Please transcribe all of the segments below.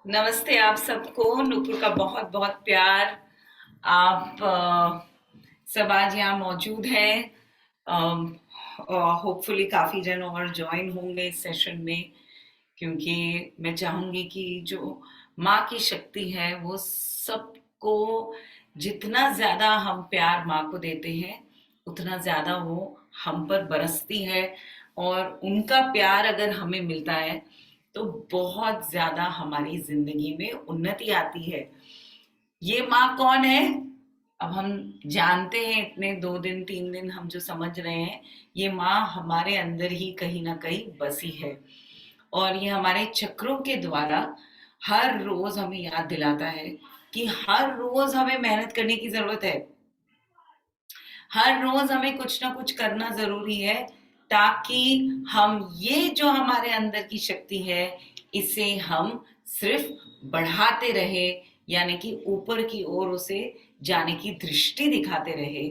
नमस्ते आप सबको। नूपुर का बहुत बहुत प्यार। आप सब आज यहाँ मौजूद हैं। होपफुली काफ़ी जन और ज्वाइन होंगे इस सेशन में, क्योंकि मैं चाहूँगी कि जो माँ की शक्ति है वो सबको, जितना ज़्यादा हम प्यार माँ को देते हैं उतना ज़्यादा वो हम पर बरसती है। और उनका प्यार अगर हमें मिलता है तो बहुत ज्यादा हमारी जिंदगी में उन्नति आती है। ये माँ कौन है? अब हम जानते हैं, इतने 2 दिन 3 दिन हम जो समझ रहे हैं, ये माँ हमारे अंदर ही कहीं ना कहीं बसी है। और ये हमारे चक्रों के द्वारा हर रोज हमें याद दिलाता है कि हर रोज हमें मेहनत करने की जरूरत है। हर रोज हमें कुछ ना कुछ करना जरूरी है, ताकि हम ये जो हमारे अंदर की शक्ति है इसे हम सिर्फ बढ़ाते रहे, यानी कि ऊपर की ओर उसे जाने की दृष्टि दिखाते रहे।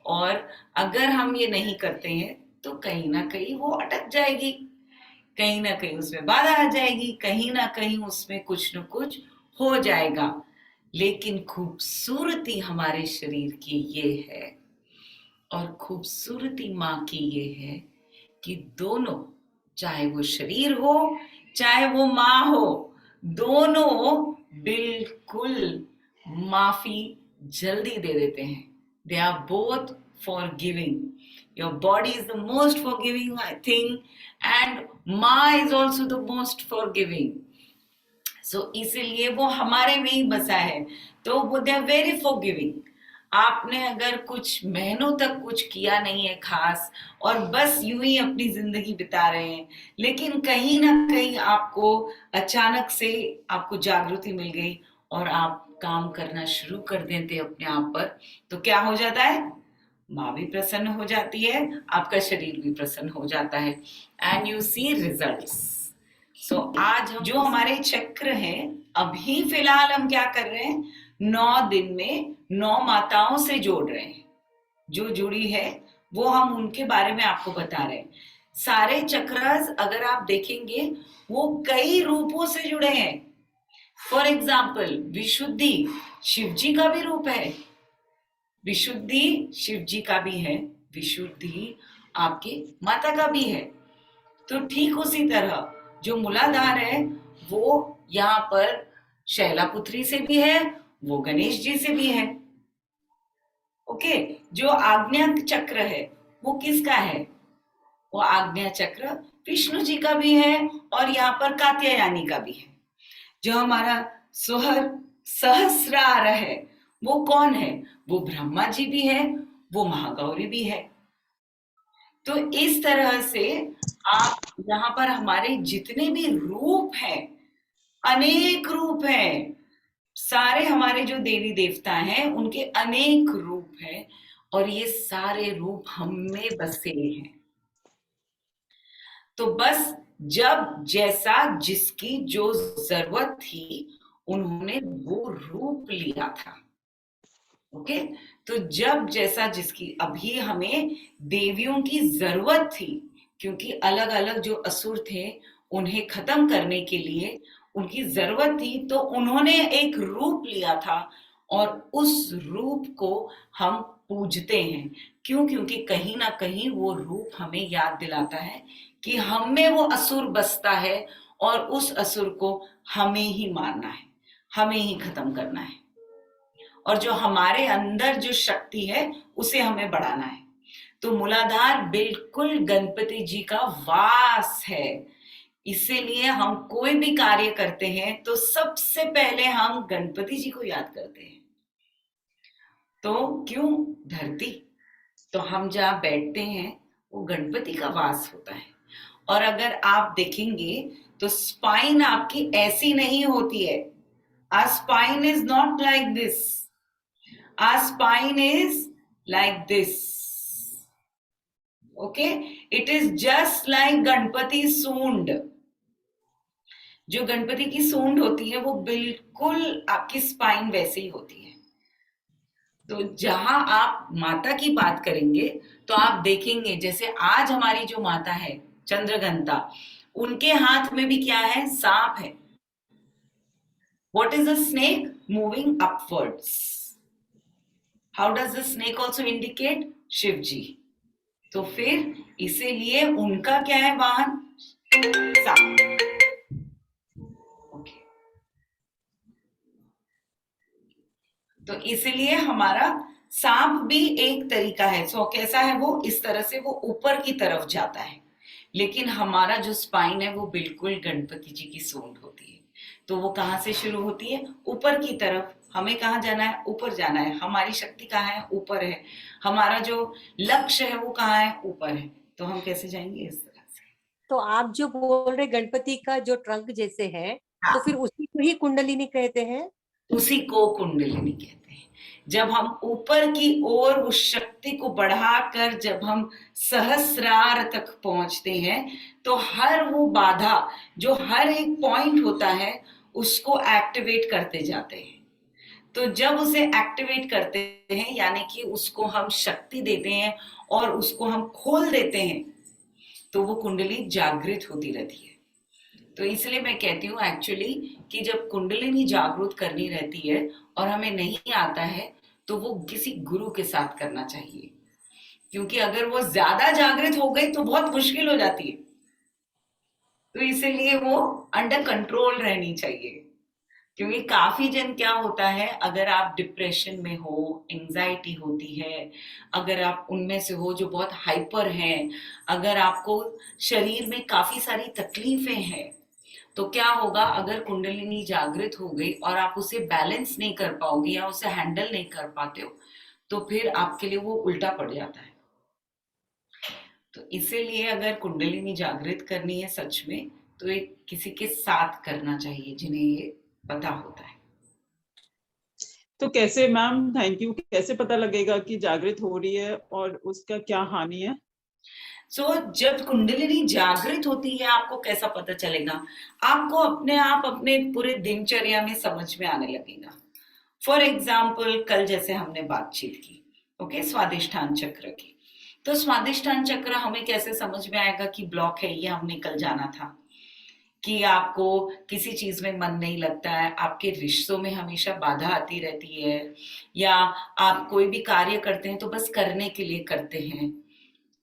और अगर हम ये नहीं करते हैं तो कहीं ना कहीं वो अटक जाएगी, कहीं ना कहीं उसमें बाधा आ जाएगी, कहीं ना कहीं उसमें कुछ न कुछ हो जाएगा। लेकिन खूबसूरती हमारे शरीर की ये है, और खूबसूरती माँ की ये है कि दोनों, चाहे वो शरीर हो चाहे वो माँ हो, दोनों बिल्कुल माफी जल्दी दे देते हैं। They are both forgiving. Your body is the most forgiving I think, and माँ is also the most forgiving. So इसीलिए वो हमारे में ही बसा है, तो वो they are very forgiving. आपने अगर कुछ महीनों तक कुछ किया नहीं है खास, और बस यूं ही अपनी जिंदगी बिता रहे हैं, लेकिन कहीं ना कहीं आपको अचानक से आपको जागृति मिल गई और आप काम करना शुरू कर देते अपने आप पर, तो क्या हो जाता है? माँ भी प्रसन्न हो जाती है, आपका शरीर भी प्रसन्न हो जाता है, एंड यू सी रिजल्ट्स। सो आज जो हमारे चक्र हैं, अभी फिलहाल हम क्या कर रहे हैं, 9 दिन में 9 माताओं से जोड़ रहे हैं। जो जुड़ी है वो हम उनके बारे में आपको बता रहे हैं। सारे चक्रस अगर आप देखेंगे वो कई रूपों से जुड़े हैं। फॉर एग्जाम्पल विशुद्धि शिव जी का भी रूप है, विशुद्धि शिव जी का भी है, विशुद्धि आपकी माता का भी है। तो ठीक उसी तरह जो मूलाधार है वो यहाँ पर शैलापुत्री से भी है, वो गणेश जी से भी है। ओके, जो आज्ञा चक्र है वो किसका है? वो आज्ञा चक्र विष्णु जी का भी है, और यहाँ पर कात्यायनी का भी है। जो हमारा सोहर सहस्रार है वो कौन है? वो ब्रह्मा जी भी है, वो महागौरी भी है। तो इस तरह से आप यहाँ पर हमारे जितने भी रूप हैं, अनेक रूप हैं, सारे हमारे जो देवी देवता हैं उनके अनेक रूप हैं, और ये सारे रूप हम में बसे हैं। तो बस जब जैसा जिसकी जो जरूरत थी उन्होंने वो रूप लिया था। ओके, तो जब जैसा जिसकी, अभी हमें देवियों की जरूरत थी, क्योंकि अलग अलग जो असुर थे उन्हें खत्म करने के लिए उनकी जरूरत थी, तो उन्होंने एक रूप लिया था, और उस रूप को हम पूजते हैं। क्यों? क्योंकि कहीं ना कहीं वो रूप हमें याद दिलाता है कि हम में वो असुर बसता है, और उस असुर को हमें ही मारना है, हमें ही खत्म करना है, और जो हमारे अंदर जो शक्ति है उसे हमें बढ़ाना है। तो मूलाधार बिल्कुल गणपति जी का वास है। इसीलिए हम कोई भी कार्य करते हैं तो सबसे पहले हम गणपति जी को याद करते हैं। तो क्यों? धरती, तो हम जहाँ बैठते हैं वो गणपति का वास होता है। और अगर आप देखेंगे तो स्पाइन आपकी ऐसी नहीं होती है। Our spine is not like this. Our spine is like this. Okay, it is just like Ganpati सूंड। जो गणपति की सूंड होती है वो बिल्कुल आपकी स्पाइन वैसे ही होती है। तो जहां आप माता की बात करेंगे तो आप देखेंगे, जैसे आज हमारी जो माता है चंद्रघंटा, उनके हाथ में भी क्या है? सांप है। What is a snake? Moving upwards. How does the snake also indicate? Shiv जी. तो फिर इसीलिए उनका क्या है वाहन? सांप. ओके. तो इसलिए हमारा सांप भी एक तरीका है. सो कैसा है वो? इस तरह से वो ऊपर की तरफ जाता है, लेकिन हमारा जो स्पाइन है वो बिल्कुल गणपति जी की सूंड होती है. तो वो कहाँ से शुरू होती है? ऊपर की तरफ. हमें कहाँ जाना है? ऊपर जाना है. हमारी शक्ति कहाँ है? ऊपर है. हमारा जो लक्ष्य है वो कहाँ है? ऊपर है. तो हम कैसे जाएंगे? इस तरह से. तो आप जो बोल रहे गणपति का जो ट्रंक जैसे है, हाँ, तो फिर उसी को ही कुंडलिनी कहते हैं? उसी को कुंडलिनी कहते हैं. जब हम ऊपर की ओर उस शक्ति को बढ़ाकर जब हम सहस्रार तक पहुंचते हैं, तो हर वो बाधा जो हर एक पॉइंट होता है उसको एक्टिवेट करते जाते हैं. तो जब उसे एक्टिवेट करते हैं, यानी कि उसको हम शक्ति देते हैं और उसको हम खोल देते हैं, तो वो कुंडली जागृत होती रहती है. तो इसलिए मैं कहती हूँ एक्चुअली कि जब कुंडलिनी जागृत करनी रहती है और हमें नहीं आता है, तो वो किसी गुरु के साथ करना चाहिए, क्योंकि अगर वो ज्यादा जागृत हो गई तो बहुत मुश्किल हो जाती है. तो इसीलिए वो अंडर कंट्रोल रहनी चाहिए. क्योंकि काफी जन क्या होता है, अगर आप डिप्रेशन में हो, एंजाइटी होती है, अगर आप उनमें से हो जो बहुत हाइपर हैं, अगर आपको शरीर में काफी सारी तकलीफें हैं, तो क्या होगा अगर कुंडलिनी जागृत हो गई और आप उसे बैलेंस नहीं कर पाओगे या उसे हैंडल नहीं कर पाते हो, तो फिर आपके लिए वो उल्टा पड़ जाता है. तो इसीलिए अगर कुंडलिनी जागृत करनी है सच में, तो एक किसी के साथ करना चाहिए जिन्हें ये पता होता है. तो कैसे मैम, थैंक यू, कैसे पता लगेगा कि जागृत हो रही है और उसका क्या हानि है? जब कुंडलिनी जागृत होती है, आपको कैसा पता चलेगा? आपको अपने आप अपने पूरे दिनचर्या में समझ में आने लगेगा. फॉर एग्जाम्पल, कल जैसे हमने बातचीत की, ओके, स्वादिष्ठान चक्र की. तो स्वादिष्ठान चक्र हमें कैसे समझ में आएगा कि ब्लॉक है? ये हमने कल जाना था कि आपको किसी चीज में मन नहीं लगता है, आपके रिश्तों में हमेशा बाधा आती रहती है, या आप कोई भी कार्य करते हैं तो बस करने के लिए करते हैं.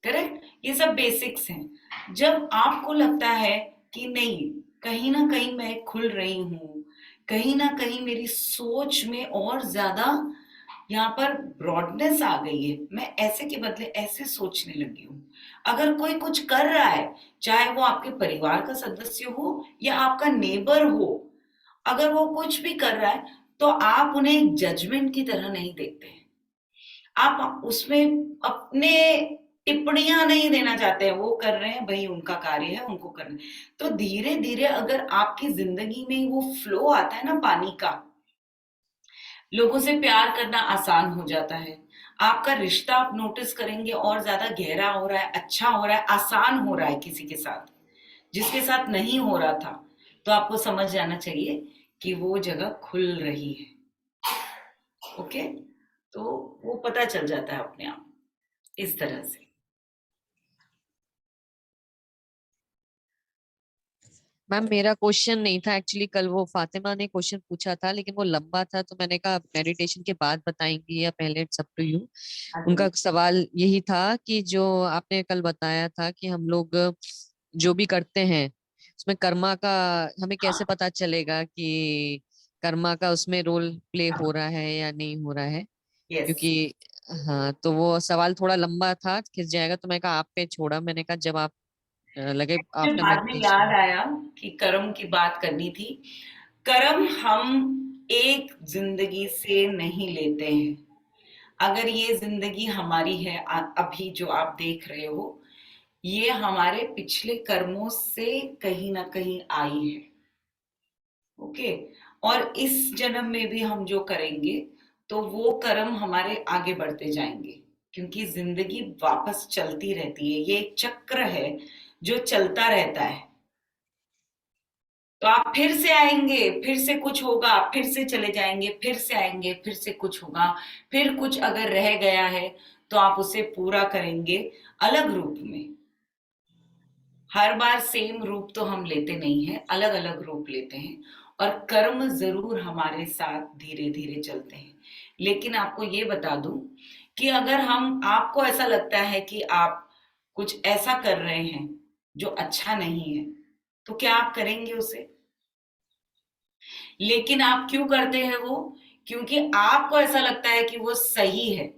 करेक्ट? ये सब बेसिक्स हैं. जब आपको लगता है कि नहीं, कहीं ना कहीं मैं खुल रही हूँ, कहीं ना कहीं मेरी सोच में और ज्यादा यहाँ पर ब्रॉडनेस आ गई है, मैं ऐसे के बदले ऐसे सोचने लगी हूँ. अगर कोई कुछ कर रहा है, चाहे वो आपके परिवार का सदस्य हो या आपका नेबर हो, अगर वो कुछ भी कर रहा है, तो आप उन्हें एक जजमेंट की तरह नहीं देखते हैं. आप उसमें अपने टिप्पणियां नहीं देना चाहते हैं. वो कर रहे हैं भाई, उनका कार्य है, उनको करना है. तो धीरे धीरे अगर आपकी जिंदगी में वो फ्लो आता है ना पानी का, लोगों से प्यार करना आसान हो जाता है. आपका रिश्ता आप नोटिस करेंगे और ज्यादा गहरा हो रहा है, अच्छा हो रहा है, आसान हो रहा है किसी के साथ, जिसके साथ नहीं हो रहा था. तो आपको समझ जाना चाहिए कि वो जगह खुल रही है. ओके. तो वो पता चल जाता है अपने आप इस तरह से. मैम मेरा क्वेश्चन नहीं था एक्चुअली, कल वो फातिमा ने क्वेश्चन पूछा था लेकिन वो लंबा था, तो मैंने कहा मेडिटेशन के बाद बताएंगी या पहले, इट्स अप टू यू. उनका सवाल यही था कि जो आपने कल बताया था कि हम लोग जो भी करते हैं उसमें कर्मा का हमें कैसे पता चलेगा कि कर्मा का उसमें रोल प्ले हो रहा है या नहीं हो रहा है, यस. क्योंकि हाँ, तो वो सवाल थोड़ा लंबा था, खिंच जाएगा, तो मैं कहा आप पे छोड़ा. मैंने कहा जब आप लगे फिर आफ्टर बाद में याद मेडिटेशन. आया कि कर्म की बात करनी थी. कर्म हम एक जिंदगी से नहीं लेते हैं. अगर ये जिंदगी हमारी है, अभी जो आप देख रहे हो, ये हमारे पिछले कर्मों से कहीं ना कहीं आई है. ओके. और इस जन्म में भी हम जो करेंगे, तो वो कर्म हमारे आगे बढ़ते जाएंगे, क्योंकि जिंदगी वापस चलती रहती है. ये एक चक्र है जो चलता रहता है. तो आप फिर से आएंगे, फिर से कुछ होगा, फिर से चले जाएंगे, फिर से आएंगे, फिर से कुछ होगा, फिर कुछ अगर रह गया है तो आप उसे पूरा करेंगे अलग रूप में. हर बार सेम रूप तो हम लेते नहीं हैं, अलग अलग रूप लेते हैं. और कर्म जरूर हमारे साथ धीरे धीरे चलते हैं। लेकिन आपको ये बता दूं कि अगर आपको ऐसा लगता है कि आप कुछ ऐसा कर रहे हैं जो अच्छा नहीं है, तो क्या आप करेंगे उसे? लेकिन आप क्यों करते हैं वो? क्योंकि आपको ऐसा लगता है कि वो सही है।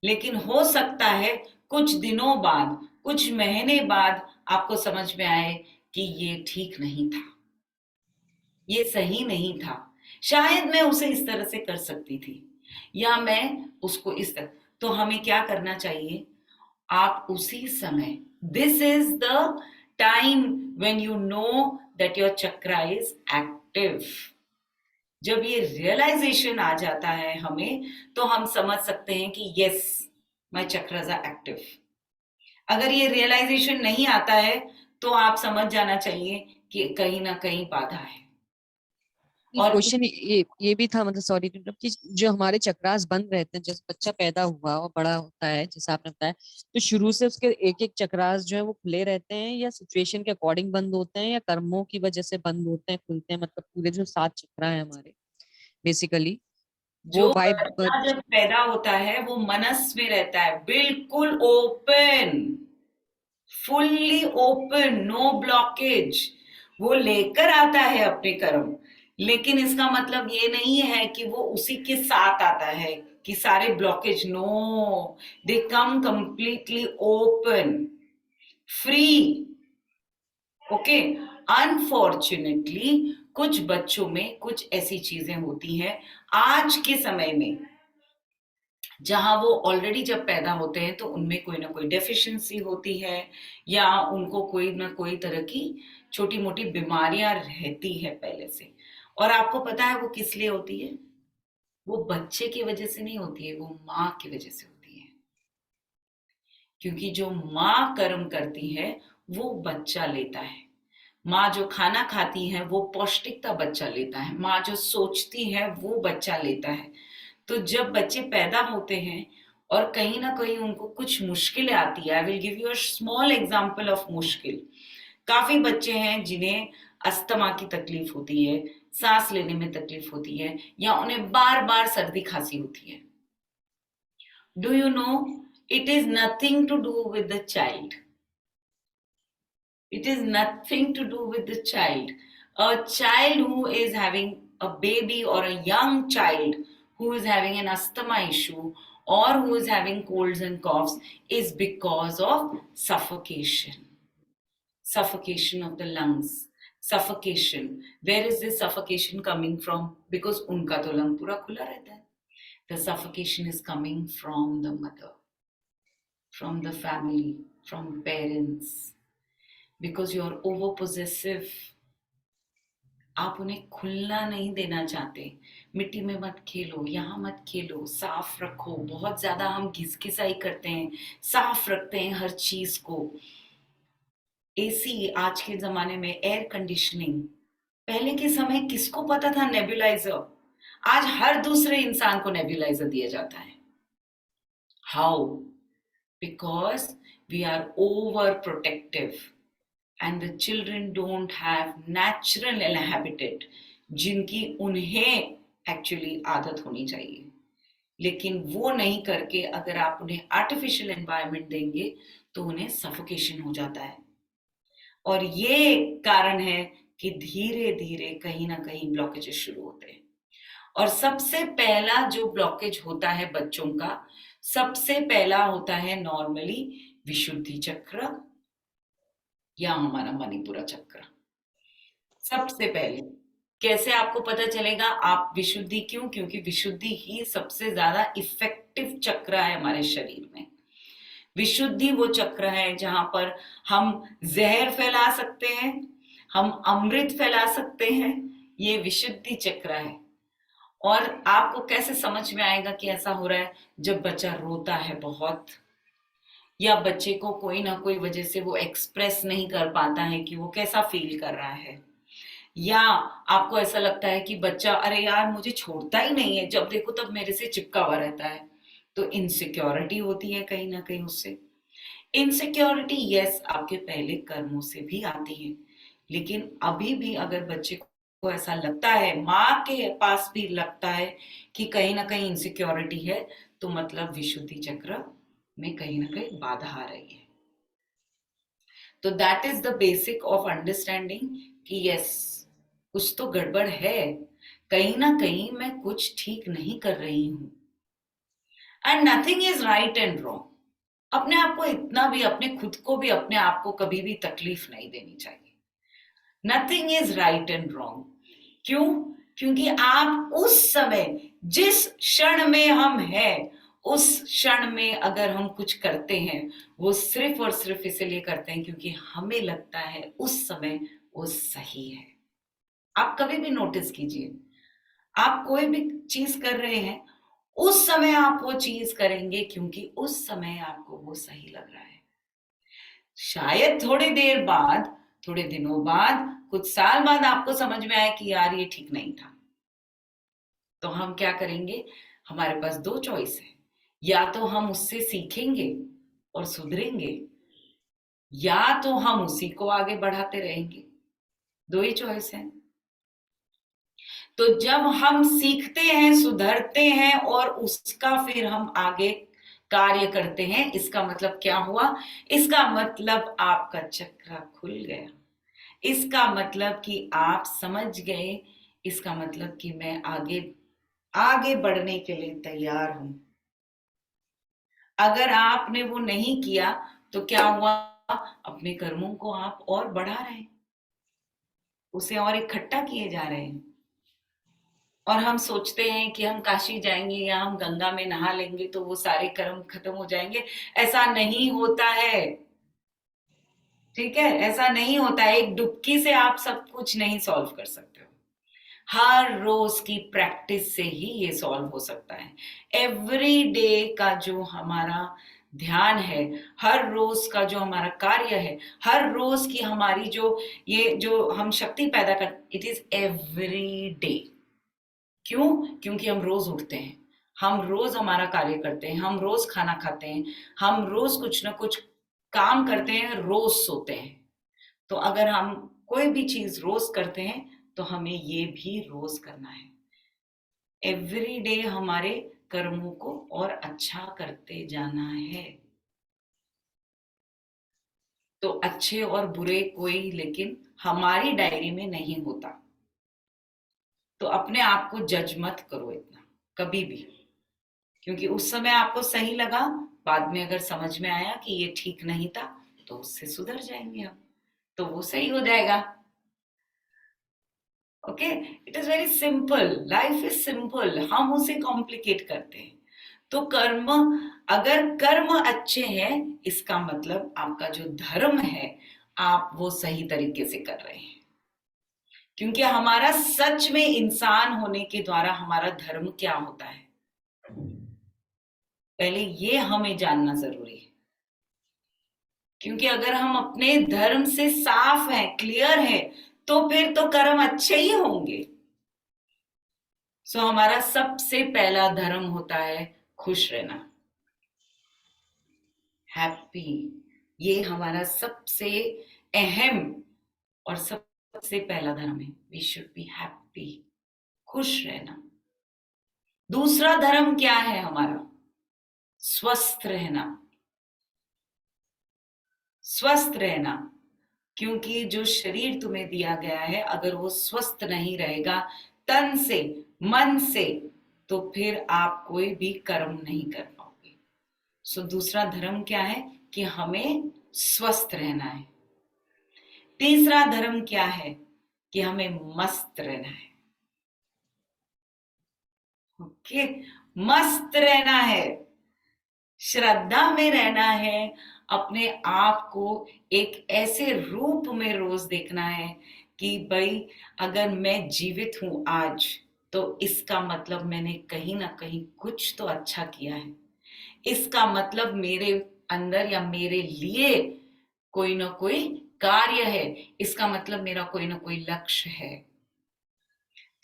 लेकिन हो सकता है कुछ दिनों बाद, कुछ महीने बाद आपको समझ में आए कि ये ठीक नहीं था, ये सही नहीं था। शायद मैं उसे इस तरह से कर सकती थी, या मैं उसको इस तरह। तो हमें क्या करना चाहिए? आप उसी समय, this is the time when you know that your chakra is active. जब ये रियलाइजेशन आ जाता है हमें, तो हम समझ सकते हैं कि yes, my chakras are active. अगर ये रियलाइजेशन नहीं आता है, तो आप समझ जाना चाहिए कि कहीं ना कहीं बाधा है। और क्वेश्चन ये भी था, मतलब सॉरी टू इंटरप्ट, कि जो हमारे चक्रास बंद रहते हैं, जैसे बच्चा पैदा हुआ और बड़ा होता है जैसे आपने बताया, तो शुरू से उसके एक एक चक्रास जो है वो खुले रहते हैं, या सिचुएशन के अकॉर्डिंग बंद होते हैं, या कर्मों की वजह से बंद होते हैं, खुलते हैं? मतलब पूरे जो 7 चक्रा है हमारे बेसिकली, वो जो वाइब। बच्चा जब पैदा होता है वो मनस में रहता है, बिल्कुल open, fully open, no blockage. वो लेकर आता है अपने कर्म, लेकिन इसका मतलब ये नहीं है कि वो उसी के साथ आता है कि सारे blockage. No, they come completely open, free. Okay. Unfortunately कुछ बच्चों में कुछ ऐसी चीजें होती हैं आज के समय में, जहां वो ऑलरेडी जब पैदा होते हैं तो उनमें कोई ना कोई डेफिशिएंसी होती है, या उनको कोई ना कोई तरह की छोटी मोटी बीमारियां रहती है पहले से। और आपको पता है वो किस लिए होती है? वो बच्चे की वजह से नहीं होती है, वो माँ की वजह से होती है। क्योंकि जो माँ कर्म करती है वो बच्चा लेता है। माँ जो खाना खाती है वो पौष्टिकता बच्चा लेता है। माँ जो सोचती है वो बच्चा लेता है। तो जब बच्चे पैदा होते हैं और कहीं ना कहीं उनको कुछ मुश्किलें आती है, I will give you a small example of मुश्किल। काफी बच्चे हैं जिन्हें अस्थमा की तकलीफ होती है, सांस लेने में तकलीफ होती है, या उन्हें बार बार सर्दी खांसी होती है। Do you know, it is nothing to do with the child. It is nothing to do with the child. A child who is having a baby, or a young child who is having an asthma issue, or who is having colds and coughs, is because of suffocation. Suffocation of the lungs. Suffocation. Where is this suffocation coming from? Because unka to lung pura khula rehta hai. The suffocation is coming from the mother, from the family, from parents. Because you're over possessive. आप उन्हें खुलना नहीं देना चाहते। मिट्टी में मत खेलो, यहाँ मत खेलो, साफ रखो। बहुत ज्यादा हम घिसघिसाई करते हैं, साफ रखते हैं हर चीज को। एसी आज के जमाने में, एयर कंडीशनिंग। पहले के समय किसको पता था नेबुलाइजर? आज हर दूसरे इंसान को नेबुलाइजर दिया जाता है। How? Because we are over protective and the children don't have natural habitat जिनकी उन्हें एक्चुअली आदत होनी चाहिए। लेकिन वो नहीं करके अगर आप उन्हें आर्टिफिशियल एनवायरनमेंट देंगे तो उन्हें सफोकेशन हो जाता है। और ये कारण है कि धीरे धीरे कहीं ना कहीं ब्लॉकेजेस शुरू होते हैं। और सबसे पहला जो ब्लॉकेज होता है बच्चों का, सबसे पहला होता है नॉर्मली विशुद्धि चक्र, या हमारा मणिपुरा चक्र। सबसे पहले कैसे आपको पता चलेगा? आप विशुद्धि क्यों? क्योंकि विशुद्धि ही सबसे ज्यादा इफेक्टिव चक्र है हमारे शरीर में। विशुद्धि वो चक्र है जहां पर हम जहर फैला सकते हैं, हम अमृत फैला सकते हैं। ये विशुद्धि चक्र है। और आपको कैसे समझ में आएगा कि ऐसा हो रहा है? जब बच्चा रोता है बहुत, या बच्चे को कोई ना कोई वजह से वो एक्सप्रेस नहीं कर पाता है कि वो कैसा फील कर रहा है, या आपको ऐसा लगता है कि बच्चा अरे यार मुझे छोड़ता ही नहीं है, जब देखो तब मेरे से चिपका हुआ रहता है। तो इनसिक्योरिटी होती है कहीं ना कहीं उससे। इनसिक्योरिटी यस आपके पहले कर्मों से भी आती है, लेकिन अभी भी अगर बच्चे को ऐसा लगता है, माँ के पास भी लगता है कि कहीं ना कहीं इनसिक्योरिटी है, तो मतलब विशुद्धि चक्र में कहीं ना कहीं बाधा आ रही है। तो that is the basic of understanding कि यस, कुछ तो गड़बड़ है, कहीं ना कहीं मैं कुछ ठीक नहीं कर रही हूं। And nothing is right and wrong. अपने आप को इतना भी, अपने खुद को भी, अपने आप को कभी भी तकलीफ नहीं देनी चाहिए। Nothing is right and wrong. क्यों? क्योंकि आप उस समय, जिस क्षण में हम हैं, उस क्षण में अगर हम कुछ करते हैं, वो सिर्फ और सिर्फ इसलिए करते हैं क्योंकि हमें लगता है उस समय वो सही है। आप कभी भी नोटिस कीजिए, आप कोई भी चीज कर रहे हैं, उस समय आप वो चीज करेंगे क्योंकि उस समय आपको वो सही लग रहा है। शायद थोड़ी देर बाद, थोड़े दिनों बाद, कुछ साल बाद आपको समझ में आए कि यार ये ठीक नहीं था। तो हम क्या करेंगे? हमारे पास दो चॉइस है, या तो हम उससे सीखेंगे और सुधरेंगे, या तो हम उसी को आगे बढ़ाते रहेंगे। दो ही चॉइस है। तो जब हम सीखते हैं, सुधरते हैं और उसका फिर हम आगे कार्य करते हैं, इसका मतलब क्या हुआ? इसका मतलब आपका चक्र खुल गया। इसका मतलब कि आप समझ गए, इसका मतलब कि मैं आगे बढ़ने के लिए तैयार हूं। अगर आपने वो नहीं किया तो क्या हुआ? अपने कर्मों को आप और बढ़ा रहे हैं, उसे और इकट्ठा किए जा रहे हैं। और हम सोचते हैं कि हम काशी जाएंगे या हम गंगा में नहा लेंगे तो वो सारे कर्म खत्म हो जाएंगे। ऐसा नहीं होता है, ठीक है? ऐसा नहीं होता है। एक डुबकी से आप सब कुछ नहीं सॉल्व कर सकते हो। हर रोज की प्रैक्टिस से ही ये सॉल्व हो सकता है। एवरी डे का जो हमारा ध्यान है, हर रोज का जो हमारा कार्य है, हर रोज की हमारी ये जो हम शक्ति पैदा कर, इट इज एवरी डे। क्यों? क्योंकि हम रोज उठते हैं, हम रोज हमारा कार्य करते हैं, हम रोज खाना खाते हैं, हम रोज कुछ ना कुछ काम करते हैं, रोज सोते हैं। तो अगर हम कोई भी चीज रोज करते हैं तो हमें ये भी रोज करना है। एवरी डे हमारे कर्मों को और अच्छा करते जाना है। तो अच्छे और बुरे कोई लेकिन हमारी डायरी में नहीं होता। तो अपने आप को जज मत करो इतना कभी भी, क्योंकि उस समय आपको सही लगा, बाद में अगर समझ में आया कि ये ठीक नहीं था तो उससे सुधर जाएंगे हम, तो वो सही हो जाएगा। Okay, it is very simple, life is simple, हम उसे कॉम्प्लिकेट करते हैं। तो कर्म, अगर कर्म अच्छे हैं, इसका मतलब आपका जो धर्म है आप वो सही तरीके से कर रहे हैं। क्योंकि हमारा सच में इंसान होने के द्वारा हमारा धर्म क्या होता है, पहले ये हमें जानना जरूरी है। क्योंकि अगर हम अपने धर्म से साफ हैं, क्लियर हैं, तो फिर तो कर्म अच्छे ही होंगे। सो हमारा सबसे पहला धर्म होता है खुश रहना, हैप्पी। ये हमारा सबसे अहम और सबसे पहला धर्म है। वी शुड बी हैप्पी, खुश रहना। दूसरा धर्म क्या है हमारा? स्वस्थ रहना। स्वस्थ रहना, क्योंकि जो शरीर तुम्हें दिया गया है, अगर वो स्वस्थ नहीं रहेगा तन से, मन से, तो फिर आप कोई भी कर्म नहीं कर पाओगे। सो दूसरा धर्म क्या है? कि हमें स्वस्थ रहना है। तीसरा धर्म क्या है? कि हमें मस्त रहना है। ओके, मस्त रहना है, श्रद्धा में रहना है, अपने आप को एक ऐसे रूप में रोज देखना है कि भाई अगर मैं जीवित हूं आज, तो इसका मतलब मैंने कहीं ना कहीं कुछ तो अच्छा किया है। इसका मतलब मेरे अंदर या मेरे लिए कोई ना कोई कार्य है। इसका मतलब मेरा कोई ना कोई लक्ष्य है।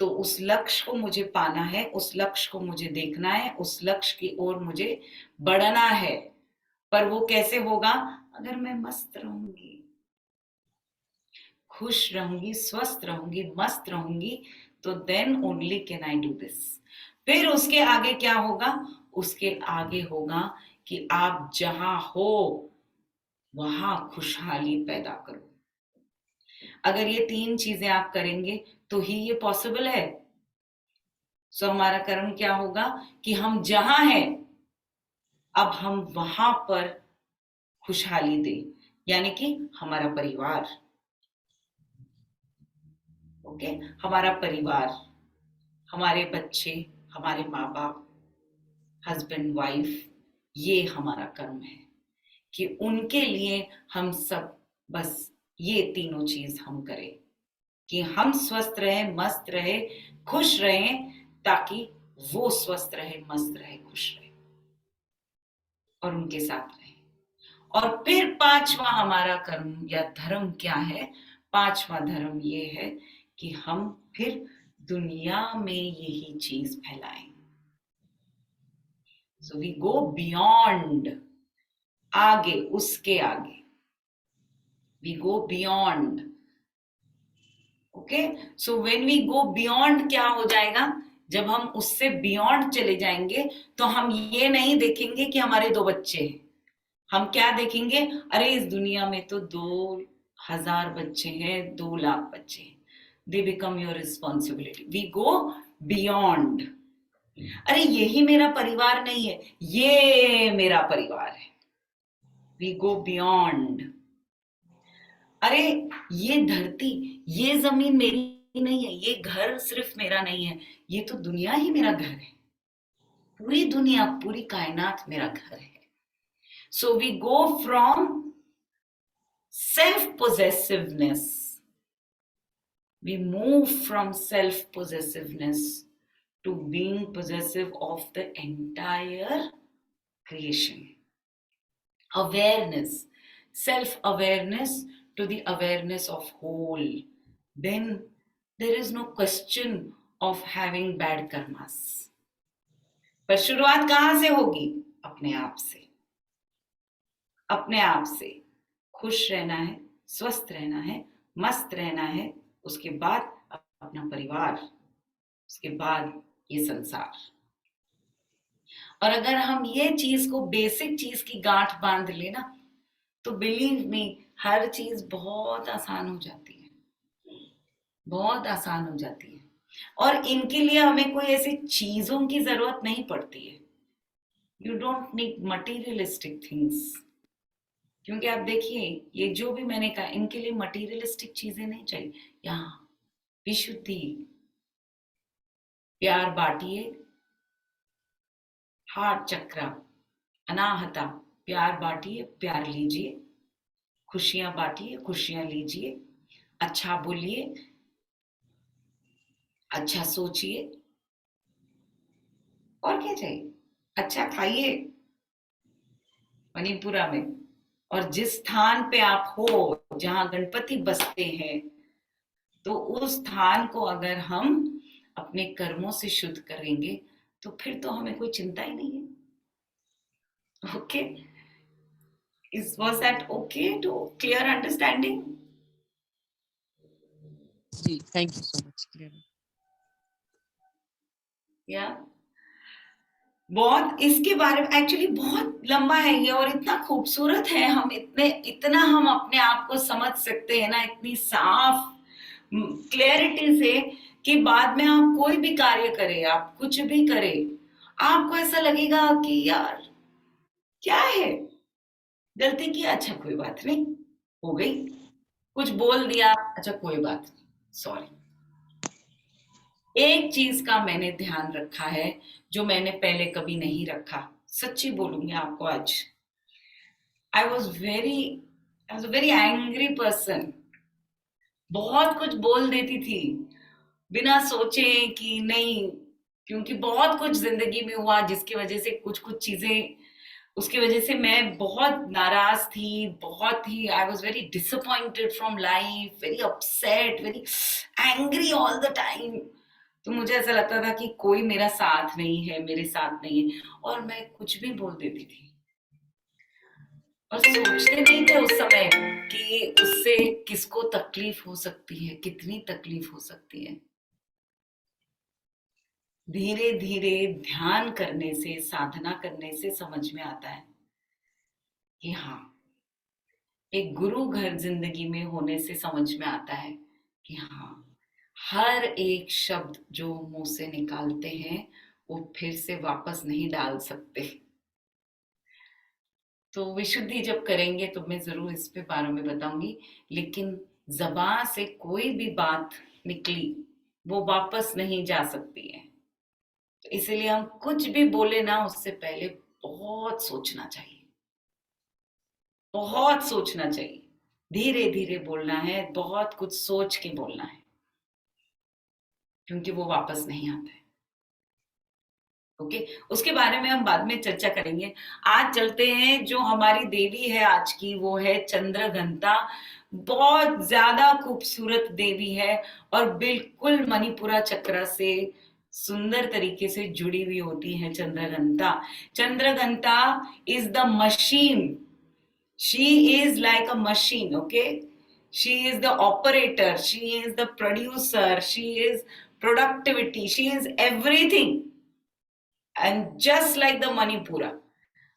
तो उस लक्ष्य को मुझे पाना है, उस लक्ष्य को मुझे देखना है, उस लक्ष्य की ओर मुझे बढ़ना है। पर वो कैसे होगा? अगर मैं मस्त रहूंगी, खुश रहूंगी, स्वस्थ रहूंगी, मस्त रहूंगी, तो then only can I do this. फिर उसके आगे क्या होगा? उसके आगे होगा कि आप जहां हो वहां खुशहाली पैदा करो। अगर ये 3 चीजें आप करेंगे तो ही ये पॉसिबल है। सो हमारा कर्म क्या होगा कि हम जहां हैं अब हम वहां पर खुशहाली दें, यानी कि हमारा परिवार। ओके, हमारा परिवार, हमारे बच्चे, हमारे माँ बाप, हस्बैंड वाइफ, ये हमारा कर्म है कि उनके लिए हम सब बस ये तीनों चीज हम करें कि हम स्वस्थ रहें, मस्त रहे, खुश रहें, ताकि वो स्वस्थ रहे, मस्त रहे, खुश रहे और उनके साथ रहे। और फिर 5वां हमारा कर्म या धर्म क्या है? 5वां धर्म ये है कि हम फिर दुनिया में यही चीज फैलाएं। सो वी गो बियॉन्ड, आगे, उसके आगे, we go beyond. Okay, so when we go beyond क्या हो जाएगा? जब हम उससे बियॉन्ड चले जाएंगे तो हम ये नहीं देखेंगे कि हमारे 2 बच्चे हैं। हम क्या देखेंगे? अरे इस दुनिया में तो 2000 बच्चे हैं, 2 लाख बच्चे हैं। They become your responsibility. We go beyond. अरे यही मेरा परिवार नहीं है, ये मेरा परिवार है। We go beyond. अरे ये धरती, ये जमीन मेरी नहीं है, ये घर सिर्फ मेरा नहीं है, ये तो दुनिया ही मेरा घर है। पूरी दुनिया, पूरी कायनात मेरा घर है। So we go from self-possessiveness. We move from self-possessiveness to being possessive of the entire creation. Awareness, self-awareness to the awareness of whole. Then there is no question of having bad karmas. पर शुरुआत कहां से होगी? अपने आप से। अपने आप से खुश रहना है, स्वस्थ रहना है, मस्त रहना है, उसके बाद अपना परिवार, उसके बाद ये संसार। और अगर हम ये चीज को, बेसिक चीज की गांठ बांध लेना, तो बिलीव मी हर चीज बहुत आसान हो जाती है, बहुत आसान हो जाती है। और इनके लिए हमें कोई ऐसी चीजों की जरूरत नहीं पड़ती है। You don't need materialistic things. क्योंकि आप देखिए, ये जो भी मैंने कहा, इनके लिए मटीरियलिस्टिक चीजें नहीं चाहिए। यहाँ विशुद्धि, प्यार बांटिए, हार्ट चक्र, अनाहता, प्यार बांटिए, प्यार लीजिए, खुशियां बांटिए, खुशियां लीजिए, अच्छा बोलिए, अच्छा सोचिए, और क्या चाहिए? अच्छा खाइए मणिपुरा में। और जिस स्थान पे आप हो, जहां गणपति बसते हैं, तो उस स्थान को अगर हम अपने कर्मों से शुद्ध करेंगे तो फिर तो हमें कोई चिंता ही नहीं है। Okay, was that okay to clear understanding? जी, thank you so much. Clear. या बहुत इसके बारे में एक्चुअली बहुत लंबा है ये, और इतना खूबसूरत है। हम इतना हम अपने आप को समझ सकते हैं ना, इतनी साफ क्लैरिटी से, कि बाद में आप कोई भी कार्य करें, आप कुछ भी करें, आपको ऐसा लगेगा कि यार क्या है, गलती की, अच्छा कोई बात नहीं, हो गई, कुछ बोल दिया, अच्छा कोई बात नहीं, सॉरी। एक चीज का मैंने ध्यान रखा है जो मैंने पहले कभी नहीं रखा, सच्ची बोलूंगी आपको आज। I was a very angry person. बहुत कुछ बोल देती थी बिना सोचे कि नहीं, क्योंकि बहुत कुछ जिंदगी में हुआ जिसकी वजह से कुछ चीजें, उसकी वजह से मैं बहुत नाराज थी, बहुत ही I was very disappointed from life, very upset, very angry all the time. तो मुझे ऐसा लगता था कि कोई मेरा साथ नहीं है, मेरे साथ नहीं है, और मैं कुछ भी बोल देती थी। और सोचते नहीं थे उस समय कि उससे किसको तकलीफ हो सकती है, कितनी तकलीफ हो सकती है। धीरे धीरे ध्यान करने से, साधना करने से समझ में आता है कि हाँ, एक गुरु घर जिंदगी में होने से समझ में आता है कि हाँ, हर एक शब्द जो मुंह से निकालते हैं वो फिर से वापस नहीं डाल सकते। तो विशुद्धि जब करेंगे तो मैं जरूर इस पे बारे में बताऊंगी, लेकिन जबान से कोई भी बात निकली वो वापस नहीं जा सकती है। तो इसीलिए हम कुछ भी बोले ना, उससे पहले बहुत सोचना चाहिए, बहुत सोचना चाहिए। धीरे धीरे बोलना है, बहुत कुछ सोच के बोलना है, क्योंकि वो वापस नहीं आता है। ओके, उसके बारे में हम बाद में चर्चा करेंगे। आज चलते हैं, जो हमारी देवी है आज की, वो है चंद्रघंटा। बहुत ज्यादा खूबसूरत देवी है और बिल्कुल मणिपुरा चक्र से सुंदर तरीके से जुड़ी हुई होती है Chandraghanta. Chandraghanta is the machine, she is like a machine, okay? She is the operator, she is the producer, she is productivity, she is everything. And just like the Manipura,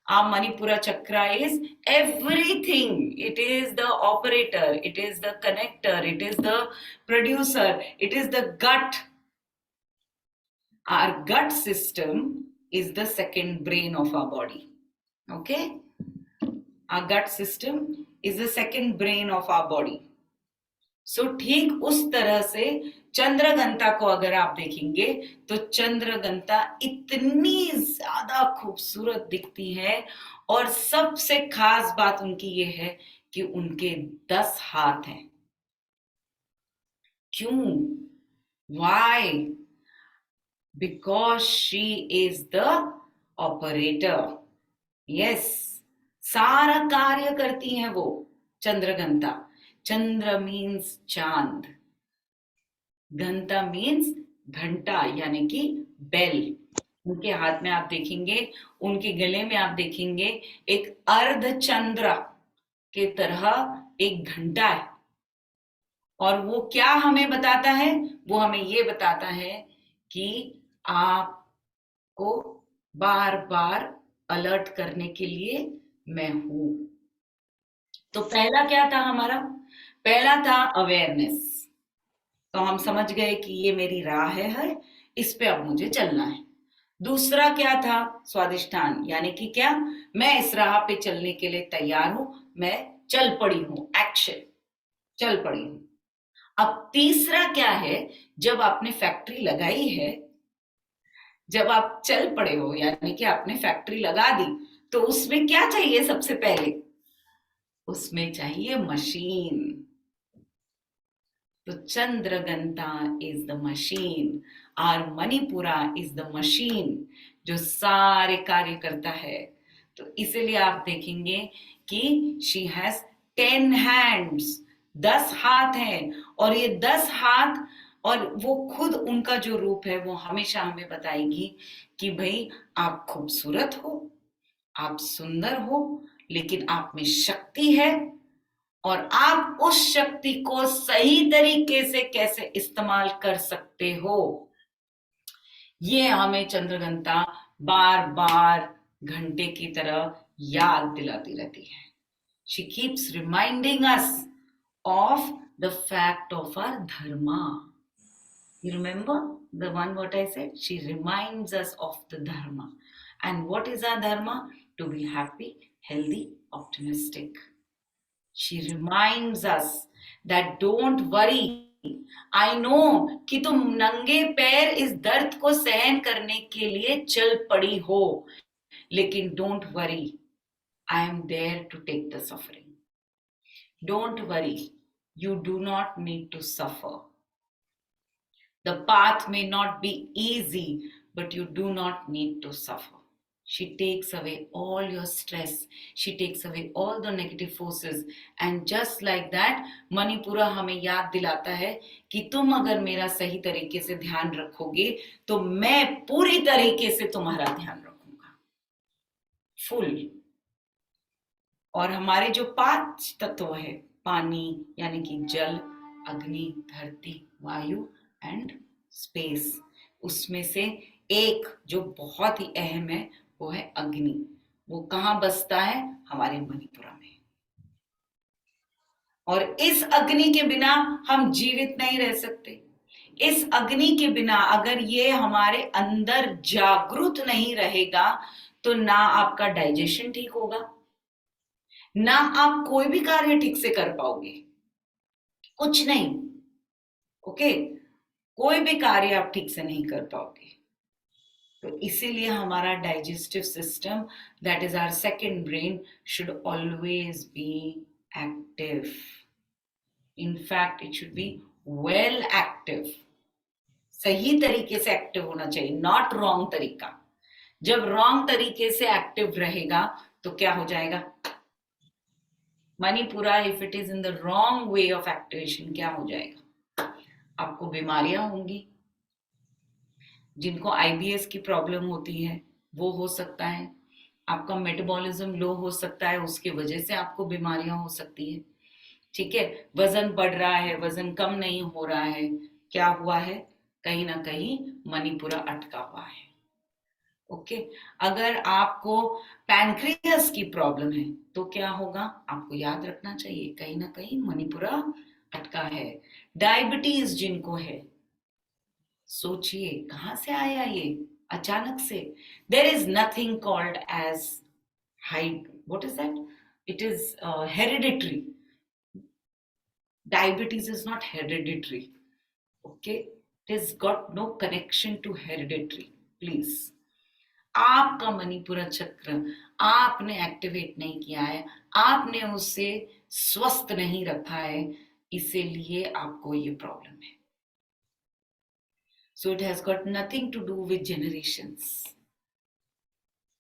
our Manipura chakra is everything. It is the operator, it is the connector, it is the producer, it is the gut. Our gut system is the second brain of our body, okay? Our gut system is the second brain of our body. So ठीक उस तरह से चंद्रघंटा को अगर आप देखेंगे तो चंद्रघंटा इतनी ज्यादा खूबसूरत दिखती है, और सबसे खास बात उनकी ये है कि उनके 10 हाथ हैं। क्यों? Why? Because she is the operator. Yes, सारा कार्य करती हैं वो चंद्रघंटा। चंद्र मीन्स चांद, घंटा मीन्स घंटा यानी कि बेल। उनके हाथ में आप देखेंगे, उनके गले में आप देखेंगे एक अर्धचंद्र के तरह एक घंटा है। और वो क्या हमें बताता है? वो हमें ये बताता है कि आपको बार बार अलर्ट करने के लिए मैं हूं। तो पहला क्या था हमारा? पहला था अवेयरनेस। तो हम समझ गए कि ये मेरी राह है, इस पे अब मुझे चलना है। दूसरा क्या था? स्वादिष्ठान, यानी कि क्या? मैं इस राह पे चलने के लिए तैयार हूं, मैं चल पड़ी हूं, एक्शन, चल पड़ी हूं। अब तीसरा क्या है? जब आपने फैक्ट्री लगाई है, जब आप चल पड़े हो, यानी कि आपने फैक्ट्री लगा दी, तो उसमें क्या चाहिए? सबसे पहले उसमें चाहिए मशीन। तो चंद्रघंटा इज द मशीन, और मणिपुरा इज द मशीन जो सारे कार्य करता है। तो इसीलिए आप देखेंगे कि शी हैज 10 हैंड्स, 10 हाथ हैं, और ये 10 हाथ, और वो खुद उनका जो रूप है वो हमेशा हमें बताएगी कि भाई आप खूबसूरत हो, आप सुंदर हो, लेकिन आप में शक्ति है, और आप उस शक्ति को सही तरीके से कैसे इस्तेमाल कर सकते हो, ये हमें चंद्रघंटा बार बार घंटे की तरह याद दिलाती रहती है। She keeps reminding us of the fact of our dharma. You remember the one what I said? She reminds us of the dharma. And what is our dharma? To be happy, healthy, optimistic. She reminds us that don't worry. I know कि तुम नंगे पैर इस दर्द को सहन करने के लिए चल पड़ी हो, लेकिन don't worry. I am there to take the suffering. Don't worry. You do not need to suffer. The path may not be easy, but you do not need to suffer. She takes away all your stress. She takes away all the negative forces. And just like that, Manipura हमें याद दिलाता है कि तुम अगर मेरा सही तरीके से ध्यान रखोगे तो मैं पूरी तरीके से तुम्हारा ध्यान रखूंगा, फुल। और हमारे जो 5 तत्व है, पानी यानी कि जल, अग्नि, धरती, वायु एंड स्पेस, उसमें से एक जो बहुत ही अहम है वो है अग्नि। वो कहाँ बसता है? हमारे मणिपुरा में। और इस अग्नि के बिना हम जीवित नहीं रह सकते। इस अग्नि के बिना अगर ये हमारे अंदर जागृत नहीं रहेगा तो ना आपका डाइजेशन ठीक होगा, ना आप कोई भी कार्य ठीक से कर पाओगे, कुछ नहीं। ओके, कोई भी कार्य आप ठीक से नहीं कर पाओगे। तो इसीलिए हमारा digestive system, that is our second brain, should always be active. In fact, it should be well active. सही तरीके से एक्टिव होना चाहिए, नॉट रॉन्ग तरीका। जब रॉन्ग तरीके से एक्टिव रहेगा तो क्या हो जाएगा? Manipura, if it is in the wrong way of activation, क्या हो जाएगा? आपको बीमारियां होंगी। जिनको आईबीएस की प्रॉब्लम होती है वो हो सकता है, आपका मेटाबॉलिज्म लो हो सकता है, उसकी वजह से आपको बीमारियां हो सकती है। ठीक है, वजन बढ़ रहा है, वजन कम नहीं हो रहा है, क्या हुआ है? कहीं ना कहीं मणिपुरा अटका हुआ है। ओके, अगर आपको पैनक्रियास की प्रॉब्लम है तो क्या होगा? आपको याद रखना चाहिए कहीं ना कहीं मणिपुरा अटका है। डायबिटीज जिनको है, सोचिए कहां से आया ये अचानक से? There is nothing called as height, what is that? It is hereditary. Diabetes is not hereditary. Okay, it has got no connection to hereditary. Please, आपका मणिपुरा चक्र आपने एक्टिवेट नहीं किया है, आपने उसे स्वस्थ नहीं रखा है, इसीलिए आपको ये प्रॉब्लम है। So it has got nothing to do with generations.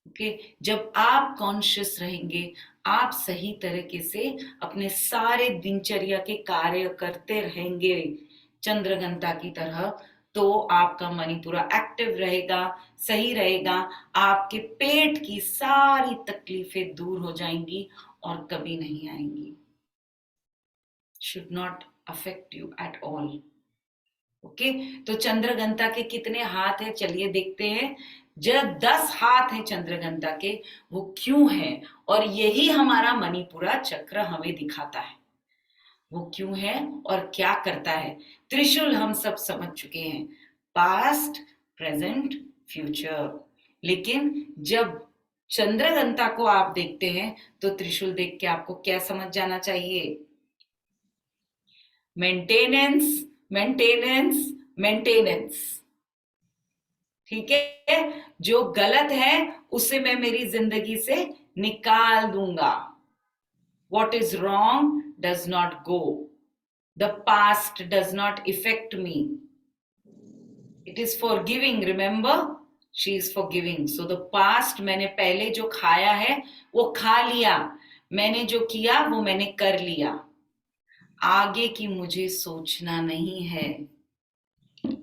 Okay, जब आप कॉन्शियस रहेंगे, आप सही तरीके से अपने सारे दिनचर्या के कार्य करते रहेंगे चंद्रघंटा की तरह, तो आपका मणिपुरा एक्टिव रहेगा, सही रहेगा, आपके पेट की सारी तकलीफें दूर हो जाएंगी और कभी नहीं आएंगी। Should not affect you at all. Okay, तो चंद्रघंटा के कितने हाथ हैं? चलिए देखते हैं। जब 10 हाथ हैं चंद्रघंटा के, वो क्यों हैं? और यही हमारा मणिपुरा चक्र हमें दिखाता है वो क्यों है और क्या करता है। त्रिशूल हम सब समझ चुके हैं, पास्ट, प्रेजेंट, फ्यूचर। लेकिन जब चंद्रघंटा को आप देखते हैं तो त्रिशूल देख के आपको क्या समझ जाना चाहिए? Maintenance, maintenance, maintenance. ठीक है, जो गलत है उसे मैं मेरी जिंदगी से निकाल दूंगा। What is wrong does not go. The past does not affect me. It is forgiving. Remember, she is forgiving. So the past, मैंने पहले जो खाया है वो खा लिया, मैंने जो किया वो मैंने कर लिया। आगे की मुझे सोचना नहीं है,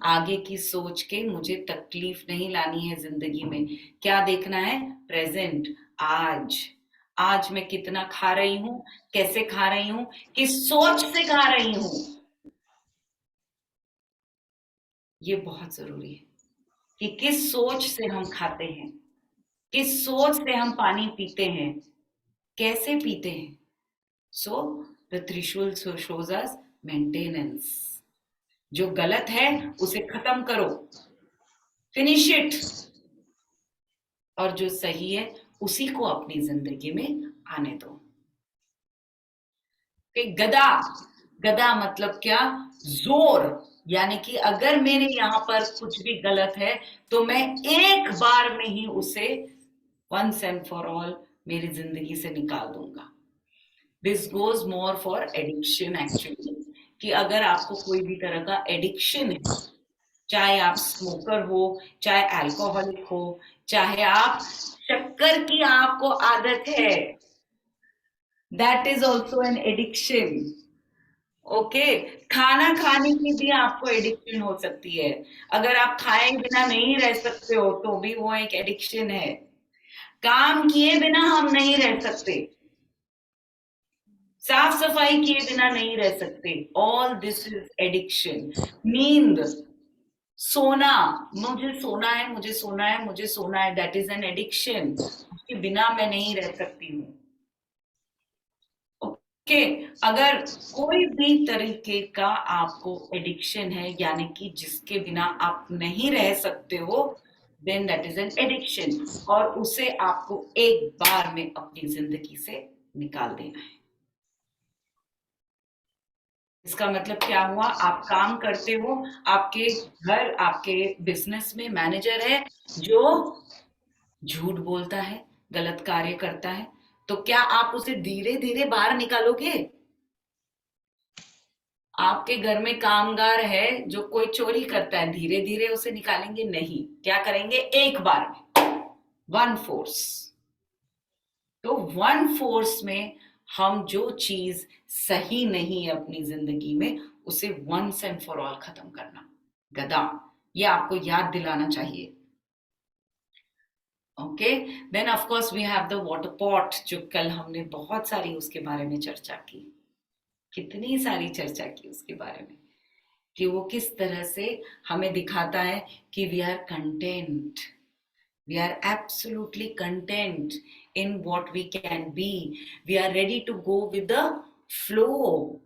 आगे की सोच के मुझे तकलीफ नहीं लानी है जिंदगी में। क्या देखना है? प्रेजेंट, आज। आज मैं कितना खा रही हूं, कैसे खा रही हूं, किस सोच से खा रही हूं, ये बहुत जरूरी है कि किस सोच से हम खाते हैं, किस सोच से हम पानी पीते हैं, कैसे पीते हैं। सो द त्रिशूल shows us मेंटेनेंस। जो गलत है उसे खत्म करो, फिनिश इट, और जो सही है उसी को अपनी जिंदगी में आने दो। गदा, गदा मतलब क्या? जोर। यानी कि अगर मेरे यहाँ पर कुछ भी गलत है तो मैं एक बार में ही उसे once and for all मेरी जिंदगी से निकाल दूंगा। This goes more for addiction actually, कि अगर आपको कोई भी तरह का एडिक्शन है, चाहे आप स्मोकर हो, चाहे अल्कोहलिक हो, चाहे आप शक्कर की आपको आदत है, that is also an addiction. Okay, खाना खाने की भी आपको एडिक्शन हो सकती है। अगर आप खाए बिना नहीं रह सकते हो तो भी वो एक एडिक्शन है। काम किए बिना हम नहीं रह सकते, साफ सफाई किए बिना नहीं रह सकते, ऑल दिस इज एडिक्शन। नींद, सोना, मुझे सोना है, मुझे सोना है, मुझे सोना है, दैट इज एन एडिक्शन। उसके बिना मैं नहीं रह सकती हूँ। ओके, अगर कोई भी तरीके का आपको एडिक्शन है, यानी कि जिसके बिना आप नहीं रह सकते हो, then that is an addiction, और उसे आपको एक बार में अपनी जिंदगी से निकाल देना है। इसका मतलब क्या हुआ? आप काम करते हो, आपके घर, आपके बिजनेस में मैनेजर है जो झूठ बोलता है, गलत कार्य करता है, तो क्या आप उसे धीरे धीरे बाहर निकालोगे? आपके घर में कामगार है जो कोई चोरी करता है, धीरे धीरे उसे निकालेंगे नहीं, क्या करेंगे? एक बार में, वन फोर्स। तो वन फोर्स में हम जो चीज सही नहीं है अपनी जिंदगी में, उसे वंस एंड फॉर ऑल खत्म करना। गदा, ये आपको याद दिलाना चाहिए। Okay, then of course we have the water pot, जो कल हमने बहुत सारी उसके बारे में चर्चा की, कितनी सारी चर्चा की उसके बारे में, कि वो किस तरह से हमें दिखाता है कि we are content, we are absolutely content in what we can be, we are ready to go with the flow,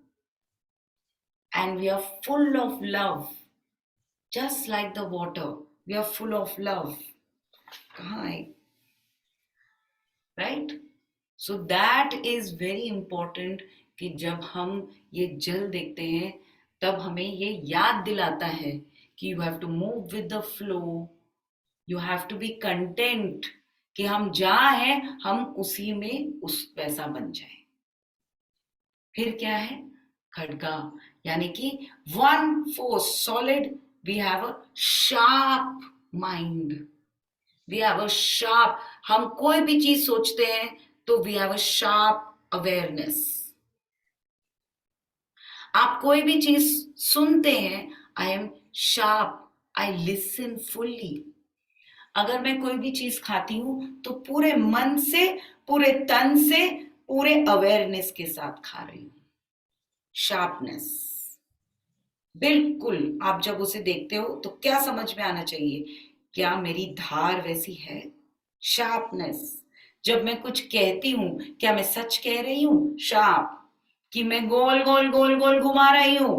and we are full of love, just like the water, we are full of love. कहाँ है? right? So that is very important, कि जब हम ये जल देखते हैं तब हमें ये याद दिलाता है कि you have to move with the flow, you have to be content, कि हम जहां हैं हम उसी में उस वैसा बन जाए। फिर क्या है? खड़गा, यानी कि one force, solid, we have a sharp mind, we have a sharp, हम कोई भी चीज सोचते हैं तो we have a sharp awareness. आप कोई भी चीज सुनते हैं, I am sharp, I listen fully. अगर मैं कोई भी चीज खाती हूं तो पूरे मन से, पूरे तन से, पूरे अवेयरनेस के साथ खा रही हूं। शार्पनेस, बिल्कुल। आप जब उसे देखते हो तो क्या समझ में आना चाहिए? क्या मेरी धार वैसी है? शार्पनेस। जब मैं कुछ कहती हूं, क्या मैं सच कह रही हूं? शार्प। कि मैं गोल गोल गोल गोल घुमा रही हूं,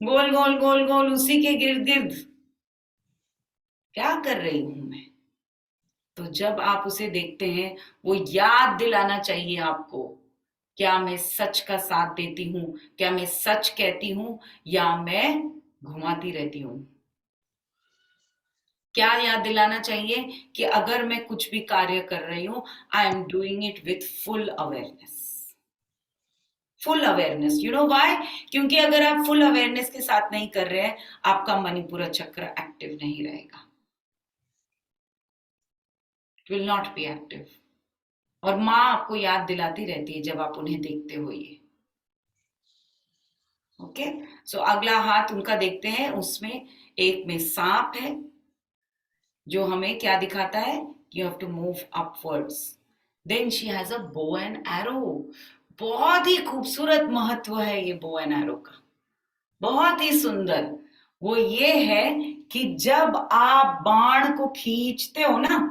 गोल गोल गोल गोल उसी के गिर्द गिर्द क्या कर रही हूं मैं? तो जब आप उसे देखते हैं, वो याद दिलाना चाहिए आपको, क्या मैं सच का साथ देती हूं, क्या मैं सच कहती हूं, या मैं घुमाती रहती हूं? क्या याद दिलाना चाहिए? कि अगर मैं कुछ भी कार्य कर रही हूं, I am doing it with full awareness. Full awareness, you know why? क्योंकि अगर आप फुल अवेयरनेस के साथ नहीं कर रहे हैं, आपका मणिपुरा चक्र एक्टिव नहीं रहेगा, it will not be active. और माँ आपको याद दिलाती रहती है जब आप उन्हें देखते हो ये। ओके, सो अगला हाथ उनका देखते हैं, उसमें एक में सांप है जो हमें क्या दिखाता है? You have to move upwards. Then she has a bow and arrow. बहुत ही खूबसूरत महत्व है ये बो एंड एरो का, बहुत ही सुंदर। वो ये है कि जब आप बाण को खींचते हो ना,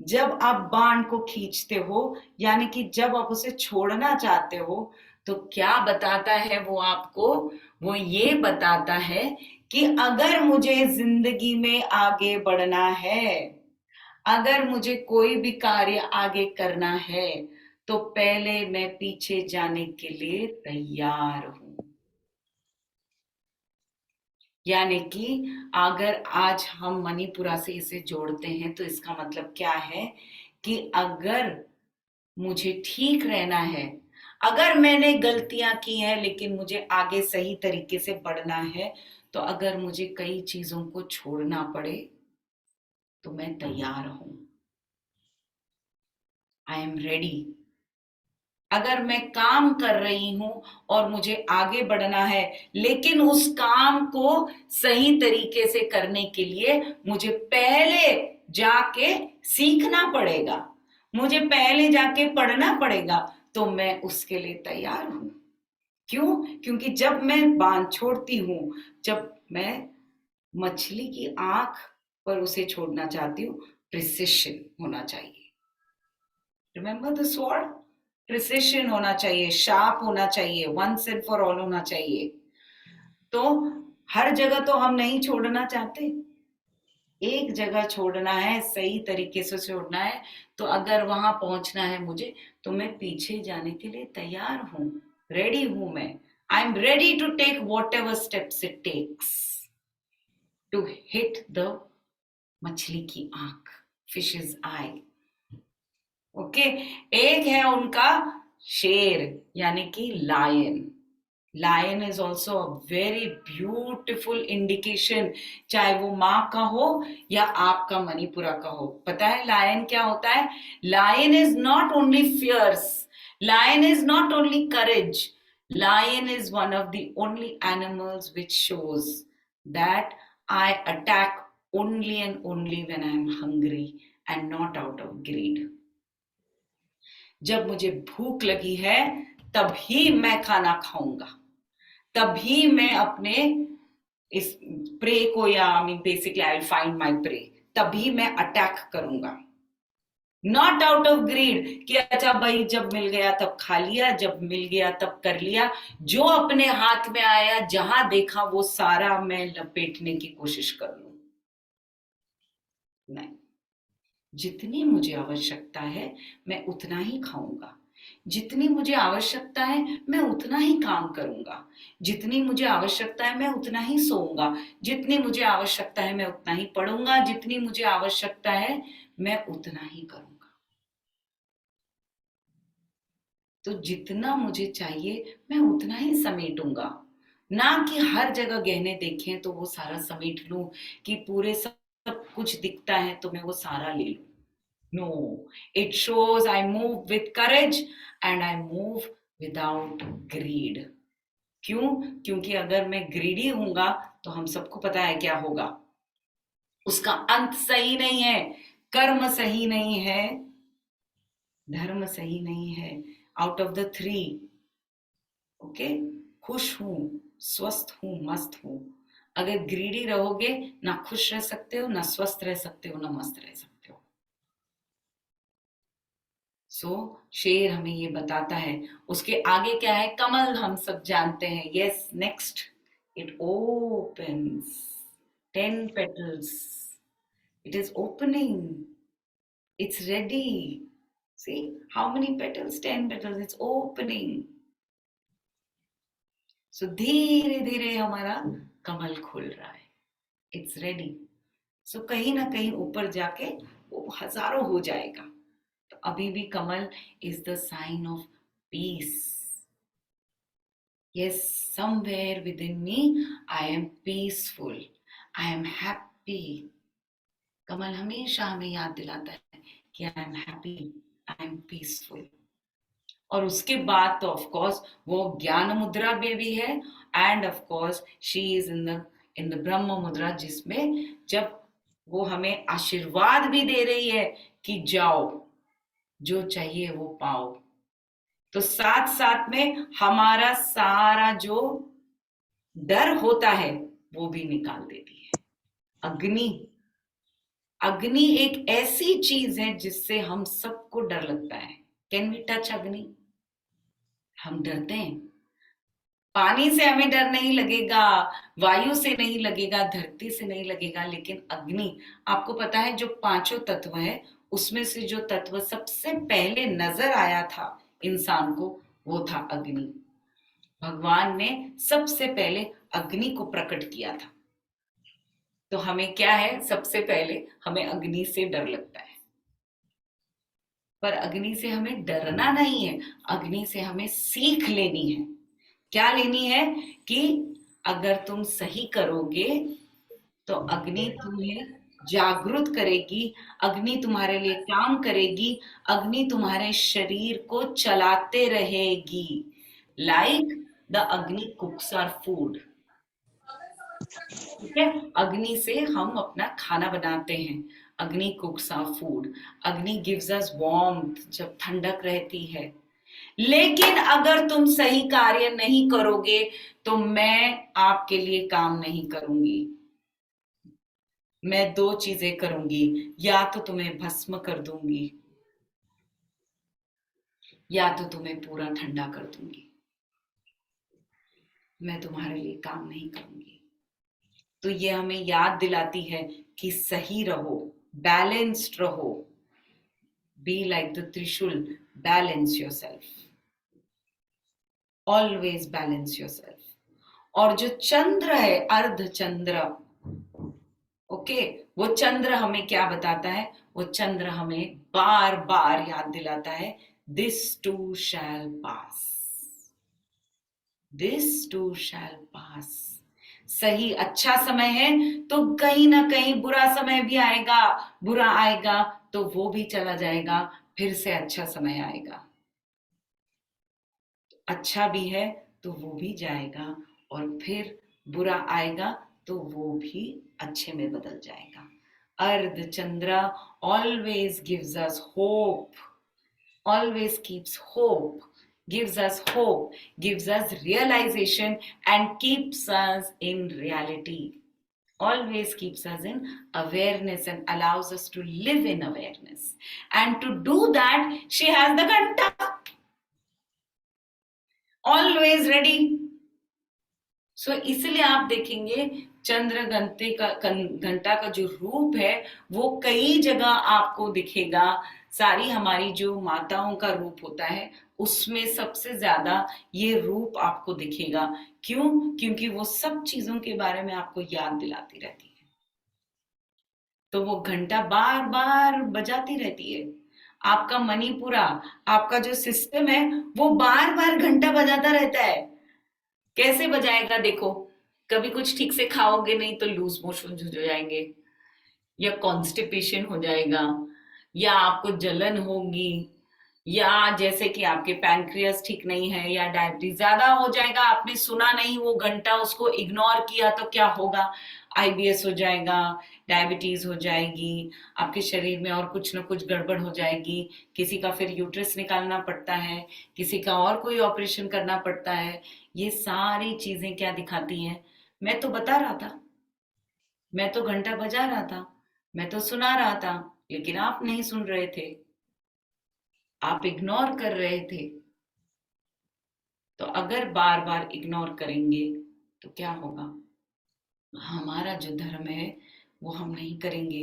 जब आप बाण को खींचते हो, यानी कि जब आप उसे छोड़ना चाहते हो, तो क्या बताता है वो आपको? वो ये बताता है कि अगर मुझे जिंदगी में आगे बढ़ना है, अगर मुझे कोई भी कार्य आगे करना है, तो पहले मैं पीछे जाने के लिए तैयार हूं। यानी कि अगर आज हम मणिपुरा से इसे जोड़ते हैं, तो इसका मतलब क्या है? कि अगर मुझे ठीक रहना है, अगर मैंने गलतियां की हैं लेकिन मुझे आगे सही तरीके से बढ़ना है, तो अगर मुझे कई चीजों को छोड़ना पड़े तो मैं तैयार हूं, आई एम रेडी। अगर मैं काम कर रही हूं और मुझे आगे बढ़ना है, लेकिन उस काम को सही तरीके से करने के लिए मुझे पहले जाके सीखना पड़ेगा, मुझे पहले जाके पढ़ना पड़ेगा, तो मैं उसके लिए तैयार हूं। क्यों? क्योंकि जब मैं बांध छोड़ती हूँ, जब मैं मछली की आंख पर उसे छोड़ना चाहती हूँ, प्रिसिशन होना चाहिए। रिमेंबर द स्वॉर्ड, प्रिसिशन होना चाहिए, शार्प होना चाहिए, वंस एंड फॉर ऑल होना चाहिए। तो हर जगह तो हम नहीं छोड़ना चाहते, एक जगह छोड़ना है, सही तरीके से छोड़ना है। तो अगर वहां पहुंचना है मुझे, तो मैं पीछे जाने के लिए तैयार हूं, रेडी हूं मैं। I am ready to take whatever steps it takes to hit the मछली की आंख, फिशेज आई। ओके, एक है उनका शेर यानी कि lion. Lion is also a very beautiful indication, चाहे वो माँ का हो या आपका मणिपुरा का हो। पता है लायन क्या होता है? Lion is not only fierce, lion is not only courage, lion is one of the only animals which shows that I attack only and only when I am hungry and not out of greed. जब मुझे भूख लगी है तभी मैं खाना खाऊंगा, तभी मैं अपने इस प्रे को, या basically I will find my prey, तभी मैं अटैक करूंगा। नॉट आउट ऑफ ग्रीड कि अच्छा भाई जब मिल गया तब खा लिया, जब मिल गया तब कर लिया, जो अपने हाथ में आया जहां देखा वो सारा मैं लपेटने की कोशिश कर लूं। नहीं, जितनी मुझे आवश्यकता है मैं उतना ही खाऊंगा, जितनी मुझे आवश्यकता है मैं उतना ही काम करूंगा, जितनी मुझे आवश्यकता है मैं उतना ही सोऊंगा, जितनी मुझे आवश्यकता है मैं उतना ही पढ़ूंगा, जितनी मुझे आवश्यकता है मैं उतना ही करूंगा। तो जितना मुझे चाहिए मैं उतना ही समेटूंगा, ना कि हर जगह गहने देखें तो वो सारा समेट लूं, कि पूरे सब कुछ दिखता है तो मैं वो सारा ले लूं। No, it shows I move with courage and I move without greed. क्यों? क्योंकि अगर मैं ग्रीडी हूंगा तो हम सबको पता है क्या होगा, उसका अंत सही नहीं है, कर्म सही नहीं है, धर्म सही नहीं है। Out of the three, okay, खुश हूं, स्वस्थ हूं, मस्त हूं। अगर ग्रीडी रहोगे, ना खुश रह सकते हो, ना स्वस्थ रह सकते हो, ना मस्त रह सकते हो। सो शेर हमें ये बताता है। उसके आगे क्या है? कमल हम सब जानते हैं। Yes, next it opens 10 petals. It is opening. It's ready. See how many petals? 10 petals. It's opening. So धीरे धीरे हमारा कमल खुल रहा है। It's ready. So कहीं ना कहीं ऊपर जाके वो हजारों हो जाएगा। तो अभी भी कमल is the sign of peace. Yes, somewhere within me, I am peaceful. I am happy. कमल हमेशा हमें याद दिलाता है कि I am happy, I am peaceful. और उसके बाद तो ऑफ कोर्स वो ज्ञान मुद्रा में भी है, end of course she is in the ब्रह्म मुद्रा, जिसमें जब वो हमें आशीर्वाद भी दे रही है कि जाओ, जो चाहिए वो पाओ। तो साथ साथ में हमारा सारा जो डर होता है वो भी निकाल देती है। अग्नि, अग्नि एक ऐसी चीज है जिससे हम सबको डर लगता है। कैन वी टच अग्नि? हम डरते हैं। पानी से हमें डर नहीं लगेगा, वायु से नहीं लगेगा, धरती से नहीं लगेगा, लेकिन अग्नि, आपको पता है जो पांचों तत्व है उसमें से जो तत्व सबसे पहले नजर आया था इंसान को वो था अग्नि। भगवान ने सबसे पहले अग्नि को प्रकट किया था। तो हमें क्या है, सबसे पहले हमें अग्नि से डर लगता है, पर अग्नि से हमें डरना नहीं है, अग्नि से हमें सीख लेनी है। क्या लेनी है? कि अगर तुम सही करोगे तो अग्नि तुम्हें जागृत करेगी, अग्नि तुम्हारे लिए काम करेगी, अग्नि तुम्हारे शरीर को चलाते रहेगी। लाइक द अग्नि कुक्स आवर फूड। ठीक है, अग्नि से हम अपना खाना बनाते हैं। अग्नि कुक्स आवर फूड। अग्नि गिव्स अस वार्मथ, जब ठंडक रहती है। लेकिन अगर तुम सही कार्य नहीं करोगे तो मैं आपके लिए काम नहीं करूंगी। मैं 2 चीजें करूंगी, या तो तुम्हें भस्म कर दूंगी या तो तुम्हें पूरा ठंडा कर दूंगी। मैं तुम्हारे लिए काम नहीं करूंगी। तो ये हमें याद दिलाती है कि सही रहो, बैलेंस्ड रहो। बी लाइक द त्रिशूल, balance yourself, always balance yourself. और जो चंद्र है, अर्ध चंद्र, ओके, वो चंद्र हमें क्या बताता है? वो चंद्र हमें बार बार याद दिलाता है, this too shall pass, this too shall pass. सही अच्छा समय है तो कहीं ना कहीं बुरा समय भी आएगा, बुरा आएगा तो वो भी चला जाएगा, फिर से अच्छा समय आएगा। अच्छा भी है तो वो भी जाएगा, और फिर बुरा आएगा तो वो भी अच्छे में बदल जाएगा। अर्धचंद्र always gives us hope, always keeps hope, gives us hope, gives us realization, and keeps us in reality. Always keeps us in awareness and allows us to live in awareness. And to do that, she has the Ghanta. Always ready. So इसलिए आप देखेंगे चंद्र घंटा का जो रूप है वो कई जगह आपको दिखेगा। सारी हमारी जो माताओं का रूप होता है उसमें सबसे ज्यादा ये रूप आपको दिखेगा। क्यों? क्योंकि वो सब चीजों के बारे में आपको याद दिलाती रहती है। तो वो घंटा बार बार बजाती रहती है। आपका मणिपुरा, आपका जो सिस्टम है वो बार बार घंटा बजाता रहता है। कैसे बजाएगा? देखो, कभी कुछ ठीक से खाओगे नहीं तो लूज मोशन हो जाएंगे, या कॉन्स्टिपेशन हो जाएगा, या आपको जलन होगी, या जैसे कि आपके पैनक्रियास ठीक नहीं है, या डायबिटीज ज्यादा हो जाएगा। आपने सुना नहीं वो घंटा, उसको इग्नोर किया तो क्या होगा? आईबीएस हो जाएगा, डायबिटीज हो जाएगी, आपके शरीर में और कुछ ना कुछ गड़बड़ हो जाएगी। किसी का फिर यूट्रस निकालना पड़ता है, किसी का और कोई ऑपरेशन करना पड़ता है। ये सारी चीजें क्या दिखाती हैं? मैं तो बता रहा था, मैं तो घंटा बजा रहा था, मैं तो सुना रहा था, लेकिन आप नहीं सुन रहे थे, आप इग्नोर कर रहे थे। तो अगर बार बार इग्नोर करेंगे तो क्या होगा? हमारा जो धर्म है वो हम नहीं करेंगे।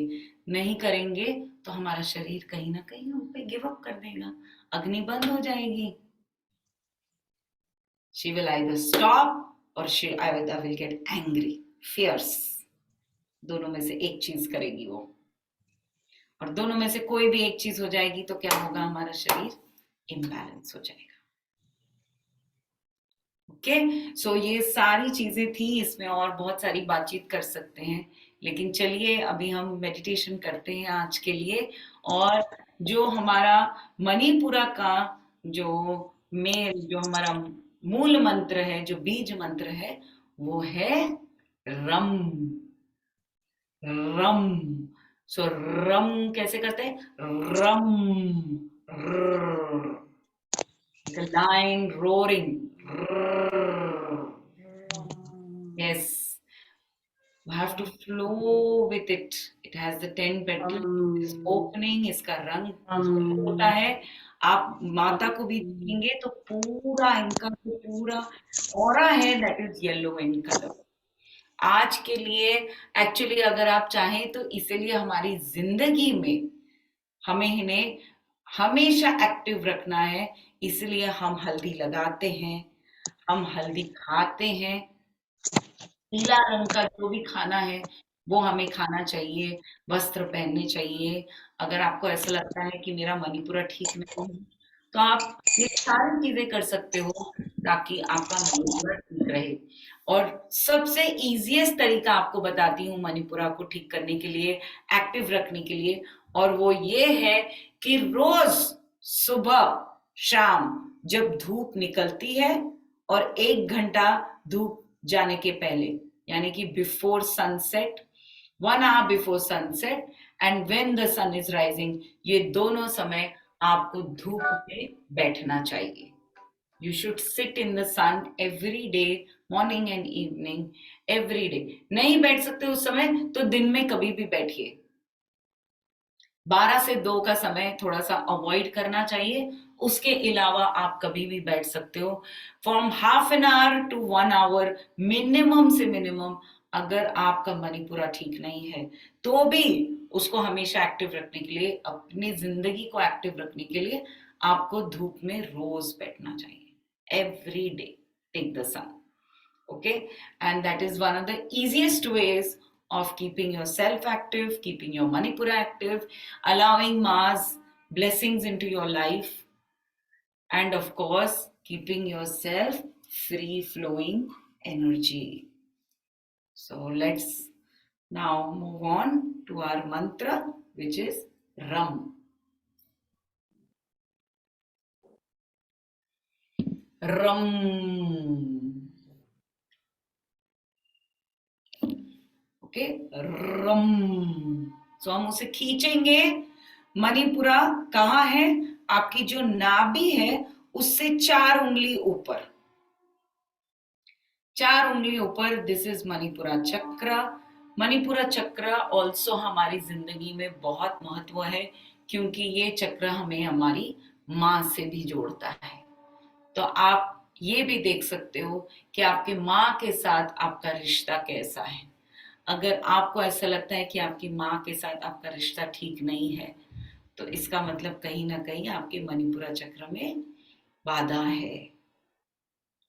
नहीं करेंगे तो हमारा शरीर कहीं ना कहीं हम पे गिव अप कर देगा, अग्नि बंद हो जाएगी। She will either stop or I will get angry, fierce. दोनों में से एक चीज करेगी वो, और दोनों में से कोई भी एक चीज हो जाएगी तो क्या होगा? हमारा शरीर इम्बैलेंस हो जाएगा। ओके, सो ये सारी चीजें थी। इसमें और बहुत सारी बातचीत कर सकते हैं, लेकिन चलिए अभी हम मेडिटेशन करते हैं आज के लिए। और जो हमारा मणिपुरा का जो जो हमारा मूल मंत्र है, जो बीज मंत्र है, वो है रम। रम। सो रम कैसे करते हैं? रम, the lion roaring. Yes, you have to flow with it. It has the 10 petals. This opening, इसका रंग होता है। आप माता को भी देखेंगे तो पूरा इनका जो पूरा ऑरा है that is yellow in color। आज के लिए एक्चुअली अगर आप चाहें तो इसीलिए हमारी जिंदगी में हमें इन्हें हमेशा एक्टिव रखना है। इसलिए हम हल्दी लगाते हैं, हम हल्दी खाते हैं। पीला रंग का जो भी खाना है वो हमें खाना चाहिए, वस्त्र पहनने चाहिए। अगर आपको ऐसा लगता है कि मेरा मणिपुरा ठीक नहीं है तो आप ये सारी चीजें कर सकते हो ताकि आपका मणिपुरा ठीक रहे। और सबसे इजीएस्ट तरीका आपको बताती हूँ मणिपुरा को ठीक करने के लिए, एक्टिव रखने के लिए, और वो ये है कि रोज सुबह शाम जब धूप निकलती है और 1 घंटा धूप जाने के पहले, यानी कि before sunset, 1 hour before sunset and when the sun is rising, ये दोनों समय आपको धूप में बैठना चाहिए। You should sit in the sun every day, morning and evening, every day. नहीं बैठ सकते उस समय तो दिन में कभी भी बैठिए. 12 से 2 का समय थोड़ा सा अवॉइड करना चाहिए. उसके अलावा आप कभी भी बैठ सकते हो. From half an hour to 1 hour minimum से मिनिमम. अगर आपका मणिपुरा ठीक नहीं है तो भी उसको हमेशा एक्टिव रखने के लिए, अपनी जिंदगी को एक्टिव रखने के लिए आपको धूप में रोज बैठना चाहिए. Every day take the sun. Okay, and that is one of the easiest ways of keeping yourself active, keeping your Manipura active, allowing Ma's blessings into your life, and of course keeping yourself free flowing energy. So let's now move on to our mantra, which is Ram. Ram. Okay, रम. So हम उसे खींचेंगे. मणिपुरा कहाँ है? आपकी जो नाभि है उससे 4 उंगली ऊपर. 4 उंगली ऊपर. दिस इज मणिपुरा चक्र. मणिपुरा चक्र ऑल्सो हमारी जिंदगी में बहुत महत्व है, क्योंकि ये चक्र हमें हमारी माँ से भी जोड़ता है. तो आप ये भी देख सकते हो कि आपके माँ के साथ आपका रिश्ता कैसा है. अगर आपको ऐसा लगता है कि आपकी माँ के साथ आपका रिश्ता ठीक नहीं है, तो इसका मतलब कहीं ना कहीं आपके मणिपुरा चक्र में बाधा है.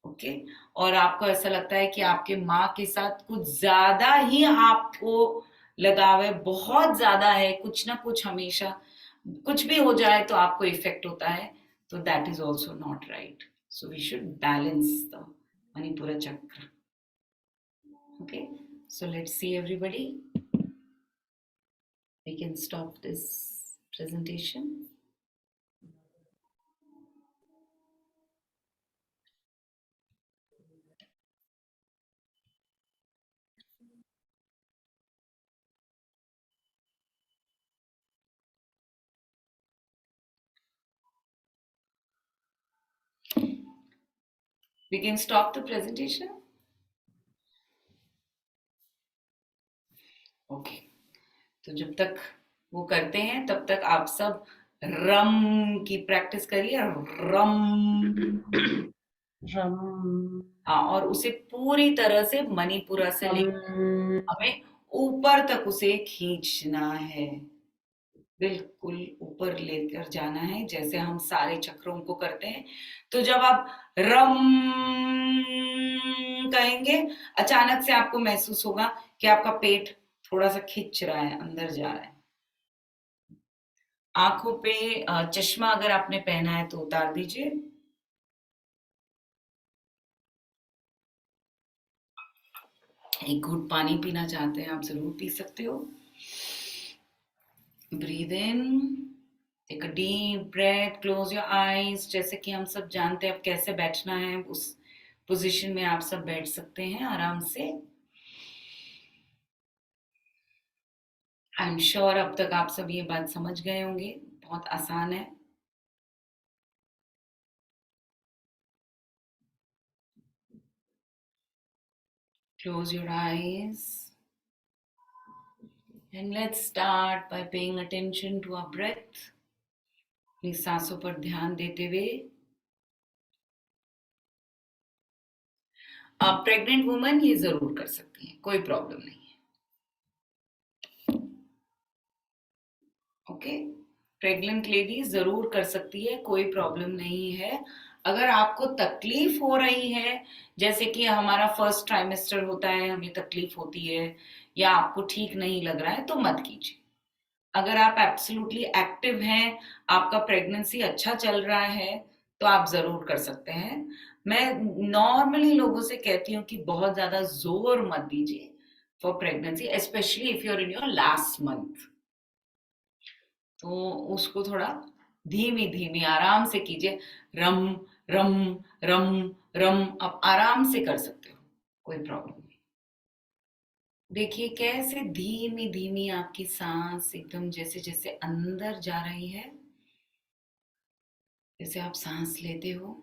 ओके. और आपको ऐसा लगता है कि आपके माँ के साथ कुछ ज्यादा ही आपको लगाव है, बहुत ज्यादा है, कुछ ना कुछ हमेशा कुछ भी हो जाए तो आपको इफेक्ट होता है, तो that is also not right. So we should balance the Manipura chakra. Okay. So let's see everybody. We can stop this presentation. We can stop the presentation. Okay. तो जब तक वो करते हैं तब तक आप सब रम की प्रैक्टिस करिए. रम. रम. हाँ, और उसे पूरी तरह से मणिपुरा से लेकर हमें ऊपर तक उसे खींचना है. बिल्कुल ऊपर लेकर जाना है, जैसे हम सारे चक्रों को करते हैं. तो जब आप रम कहेंगे, अचानक से आपको महसूस होगा कि आपका पेट थोड़ा सा खिंच रहा है, अंदर जा रहा है. आंखों पे चश्मा अगर आपने पहना है तो उतार दीजिए. एक घूंट पानी पीना चाहते हैं आप जरूर पी सकते हो. Breathe in, take a deep breath, close your eyes. जैसे कि हम सब जानते हैं अब कैसे बैठना है, उस पोजीशन में आप सब बैठ सकते हैं आराम से. आई एम श्योर अब तक आप सब ये बात समझ गए होंगे, बहुत आसान है. Close your eyes and let's start by paying attention to our breath. अपनी सांसों पर ध्यान देते हुए. आप प्रेग्नेंट वुमन ये जरूर कर सकती हैं, कोई प्रॉब्लम नहीं है. ओके. प्रेग्नेंट लेडी जरूर कर सकती है, कोई प्रॉब्लम नहीं है. अगर आपको तकलीफ हो रही है, जैसे कि हमारा फर्स्ट ट्राइमेस्टर होता है, हमें तकलीफ होती है, या आपको ठीक नहीं लग रहा है, तो मत कीजिए. अगर आप एब्सोल्युटली एक्टिव हैं, आपका प्रेगनेंसी अच्छा चल रहा है, तो आप जरूर कर सकते हैं. मैं नॉर्मली लोगों से कहती हूँ कि बहुत ज्यादा जोर मत दीजिए for pregnancy, specially if you are in your last month. तो उसको थोड़ा धीमी धीमी आराम से कीजिए. रम रम रम रम. आप आराम से कर सकते हो, कोई प्रॉब्लम नहीं. देखिए कैसे धीमी धीमी आपकी सांस एकदम जैसे जैसे अंदर जा रही है, जैसे आप सांस लेते हो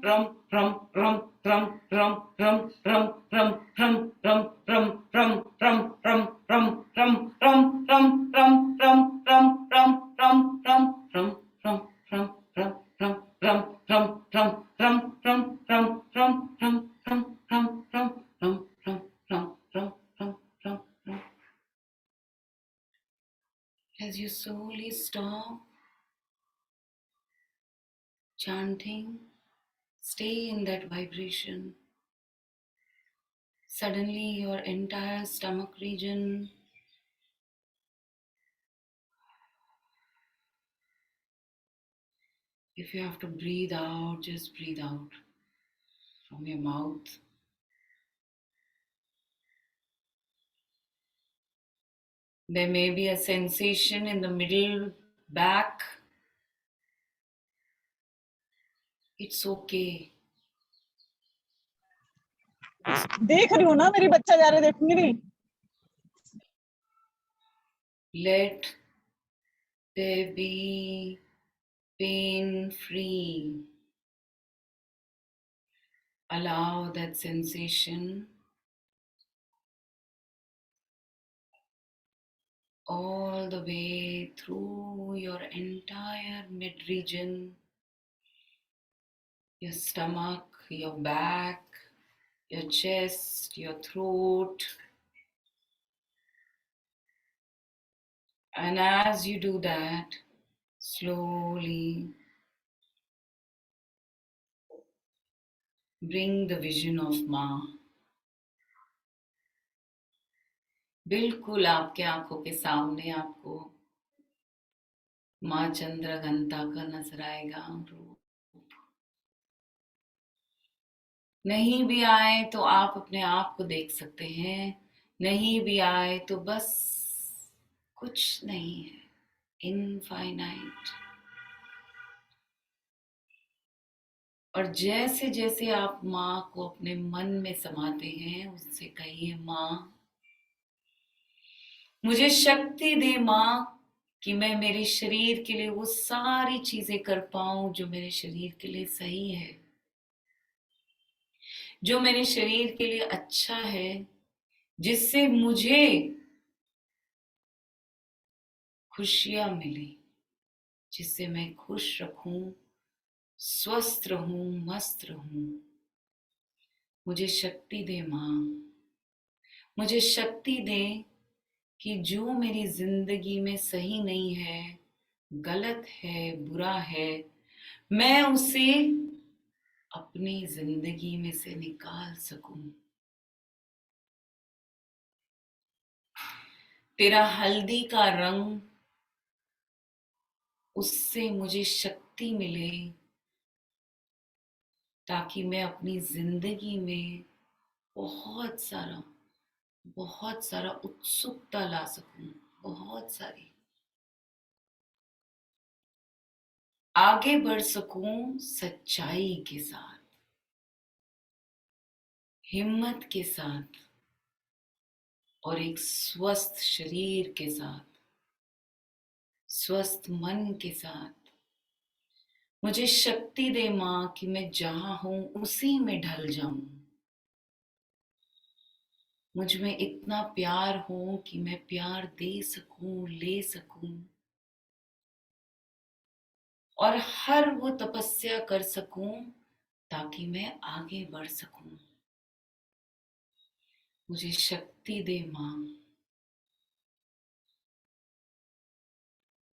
rum rum rum rum rum rum rum rum rum rum rum rum rum rum rum rum rum. As you slowly stop chanting, stay in that vibration. Suddenly your entire stomach region if you have to breathe out, just breathe out from your mouth. There may be a sensation in the middle back. It's okay. देख रही हूँ ना, मेरी बच्चा जा रहे देखूंगी नहीं. Let there be pain free. Allow that sensation all the way through your entire mid region, your stomach, your back, your chest, your throat. And as you do that, slowly bring the vision of माँ. बिल्कुल आपके आंखों के सामने आपको माँ चंद्रघंटा का नजर आएगा रूप. नहीं भी आए तो आप अपने आप को देख सकते हैं. नहीं भी आए तो बस कुछ नहीं है. इनफाइनाइट. और जैसे जैसे आप माँ को अपने मन में समाते हैं, उससे कहिए माँ मुझे शक्ति दे माँ कि मैं मेरे शरीर के लिए वो सारी चीजें कर पाऊं जो मेरे शरीर के लिए सही है, जो मेरे शरीर के लिए अच्छा है, जिससे मुझे खुशियां मिले, जिससे मैं खुश रखूं, स्वस्थ रहूं, मस्त रहूं. मुझे शक्ति दे माँ. मुझे शक्ति दे कि जो मेरी जिंदगी में सही नहीं है, गलत है, बुरा है, मैं उसे अपनी जिंदगी में से निकाल सकूं. तेरा हल्दी का रंग, उससे मुझे शक्ति मिले ताकि मैं अपनी जिंदगी में बहुत सारा उत्सुकता ला सकूं. बहुत सारी आगे बढ़ सकूं सच्चाई के साथ, हिम्मत के साथ और एक स्वस्थ शरीर के साथ, स्वस्थ मन के साथ. मुझे शक्ति दे माँ कि मैं जहां हूं उसी में ढल जाऊं. मुझ में इतना प्यार हो कि मैं प्यार दे सकूं, ले सकूं और हर वो तपस्या कर सकूं ताकि मैं आगे बढ़ सकूं. मुझे शक्ति दे माँ.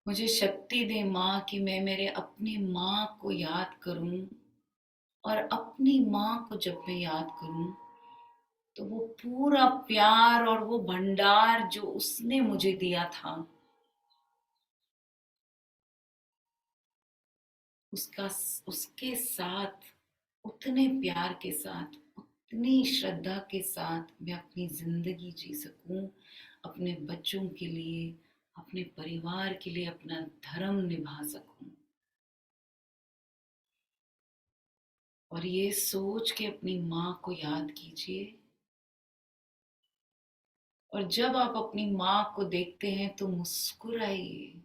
मुझे शक्ति दे माँ कि मैं मेरे अपनी माँ को याद करूं और अपनी माँ को जब मैं याद करूं तो वो पूरा प्यार और वो भंडार जो उसने मुझे दिया था, उसके साथ, उतने प्यार के साथ, उतनी श्रद्धा के साथ मैं अपनी जिंदगी जी सकूं, अपने बच्चों के लिए, अपने परिवार के लिए अपना धर्म निभा सकूं. और ये सोच के अपनी माँ को याद कीजिए. और जब आप अपनी माँ को देखते हैं तो मुस्कुराइए,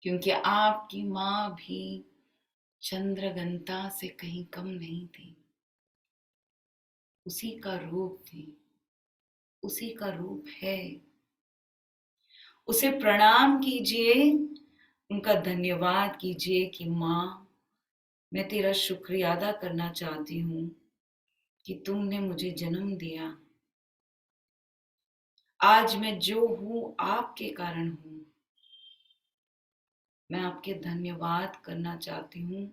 क्योंकि आपकी माँ भी चंद्रघंटा से कहीं कम नहीं थी. उसी का रूप थी, उसी का रूप है. उसे प्रणाम कीजिए उनका धन्यवाद कीजिए कि माँ, मैं तेरा शुक्रिया अदा करना चाहती हूँ कि तुमने मुझे जन्म दिया। आज मैं जो हूँ आपके कारण हूँ। मैं आपके धन्यवाद करना चाहती हूँ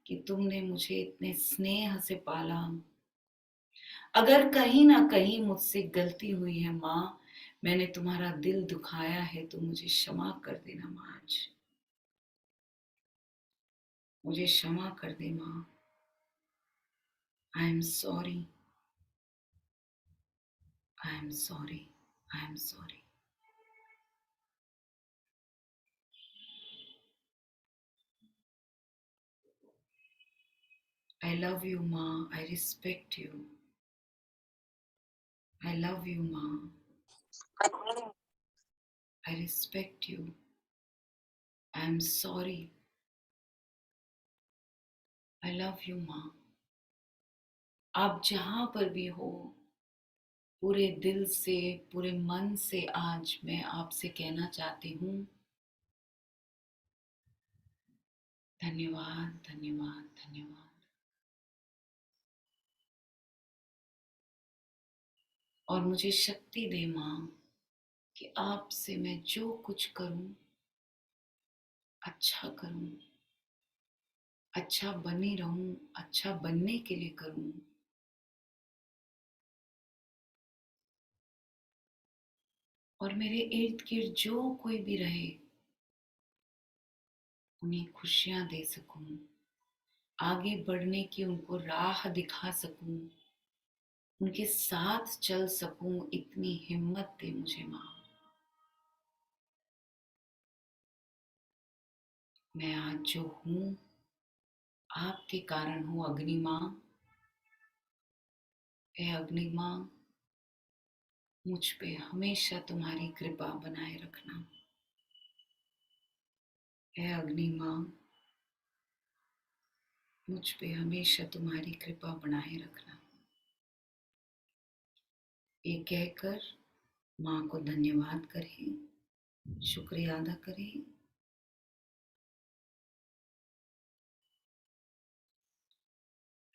कि तुमने मुझे इतने स्नेह से पाला। अगर कहीं ना कहीं मुझसे गलती हुई है माँ, मैंने तुम्हारा दिल दुखाया है, तो मुझे क्षमा कर देना माँ। आज मुझे क्षमा कर दे माँ। I am sorry, I am sorry, I am sorry. I love you, Ma. I respect you. I love you, Ma. I respect you. I am sorry. I love you, Ma. आप जहां पर भी हो, पूरे दिल से, पूरे मन से आज मैं आपसे कहना चाहती हूँ, धन्यवाद, धन्यवाद, धन्यवाद। और मुझे शक्ति दे माँ कि आपसे मैं जो कुछ करूं, अच्छा करूं, अच्छा बनी रहूं, अच्छा बनने के लिए करूं। और मेरे इर्द गिर्द जो कोई भी रहे, उन्हें खुशियां दे सकूं, आगे बढ़ने की उनको राह दिखा सकूं, उनके साथ चल सकूं, इतनी हिम्मत दे मुझे माँ। मैं आज जो हूं, आपके कारण हूं अग्नि माँ। ए अग्नि माँ, मुझ पे हमेशा तुम्हारी कृपा बनाए रखना। ए अग्नि माँ, मुझ पे हमेशा तुम्हारी कृपा बनाए रखना। ये कहकर माँ को धन्यवाद करें, शुक्रिया अदा करें।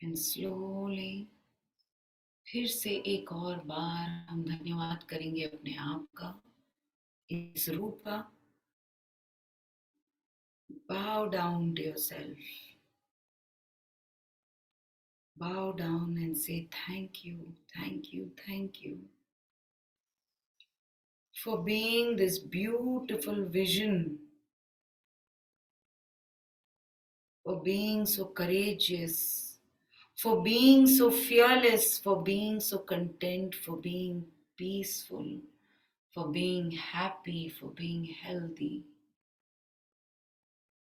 एंड स्लोली फिर से एक और बार हम धन्यवाद करेंगे अपने आप का, इस रूप का। Bow down to yourself. Bow down and say thank you, thank you, thank you for being this beautiful vision, for being so courageous, for being so fearless, for being so content, for being peaceful, for being happy, for being healthy.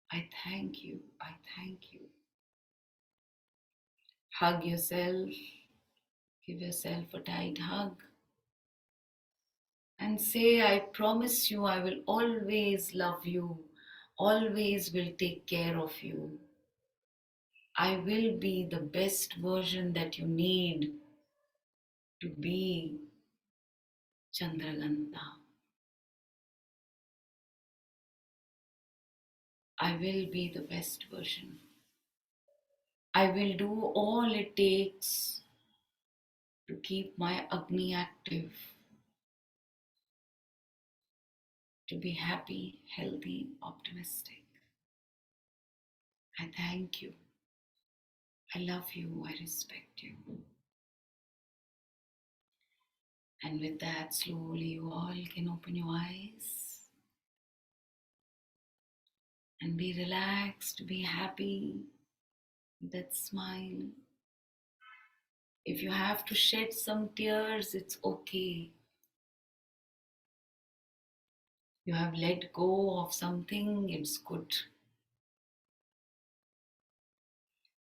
I thank you. I thank you. Hug yourself. Give yourself a tight hug. And say, I promise you, I will always love you, always will take care of you. I will be the best version that you need to be Chandraganta. I will be the best version. I will do all it takes to keep my Agni active, to be happy, healthy, optimistic. I thank you. I love you. I respect you. And with that, slowly you all can open your eyes and be relaxed, be happy with that smile. If you have to shed some tears, it's okay. You have let go of something, it's good.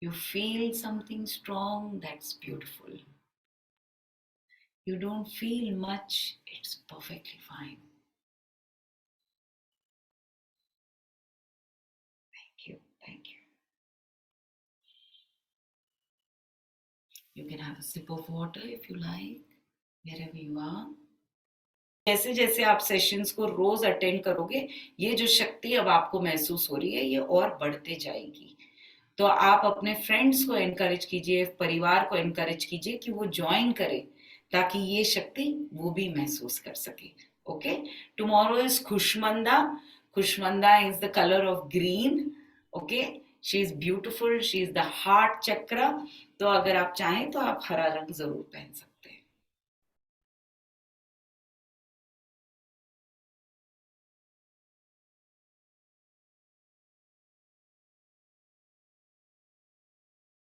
You feel something strong, that's beautiful. You don't feel much, it's perfectly fine. Thank you, thank you. You can have a sip of water if you like, wherever you are. जैसे जैसे आप sessions को रोज attend करोगे, ये जो शक्ति अब आपको महसूस हो रही है ये और बढ़ते जाएगी। तो आप अपने फ्रेंड्स को एनकरेज कीजिए, परिवार को एनकरेज कीजिए कि वो ज्वाइन करें, ताकि ये शक्ति वो भी महसूस कर सके। ओके, टुमारो इज खुशमंदा। खुशमंदा is the colour of green. Okay, she is beautiful, she is the heart chakra. तो अगर आप चाहें तो आप हरा रंग जरूर पहन सकते हैं।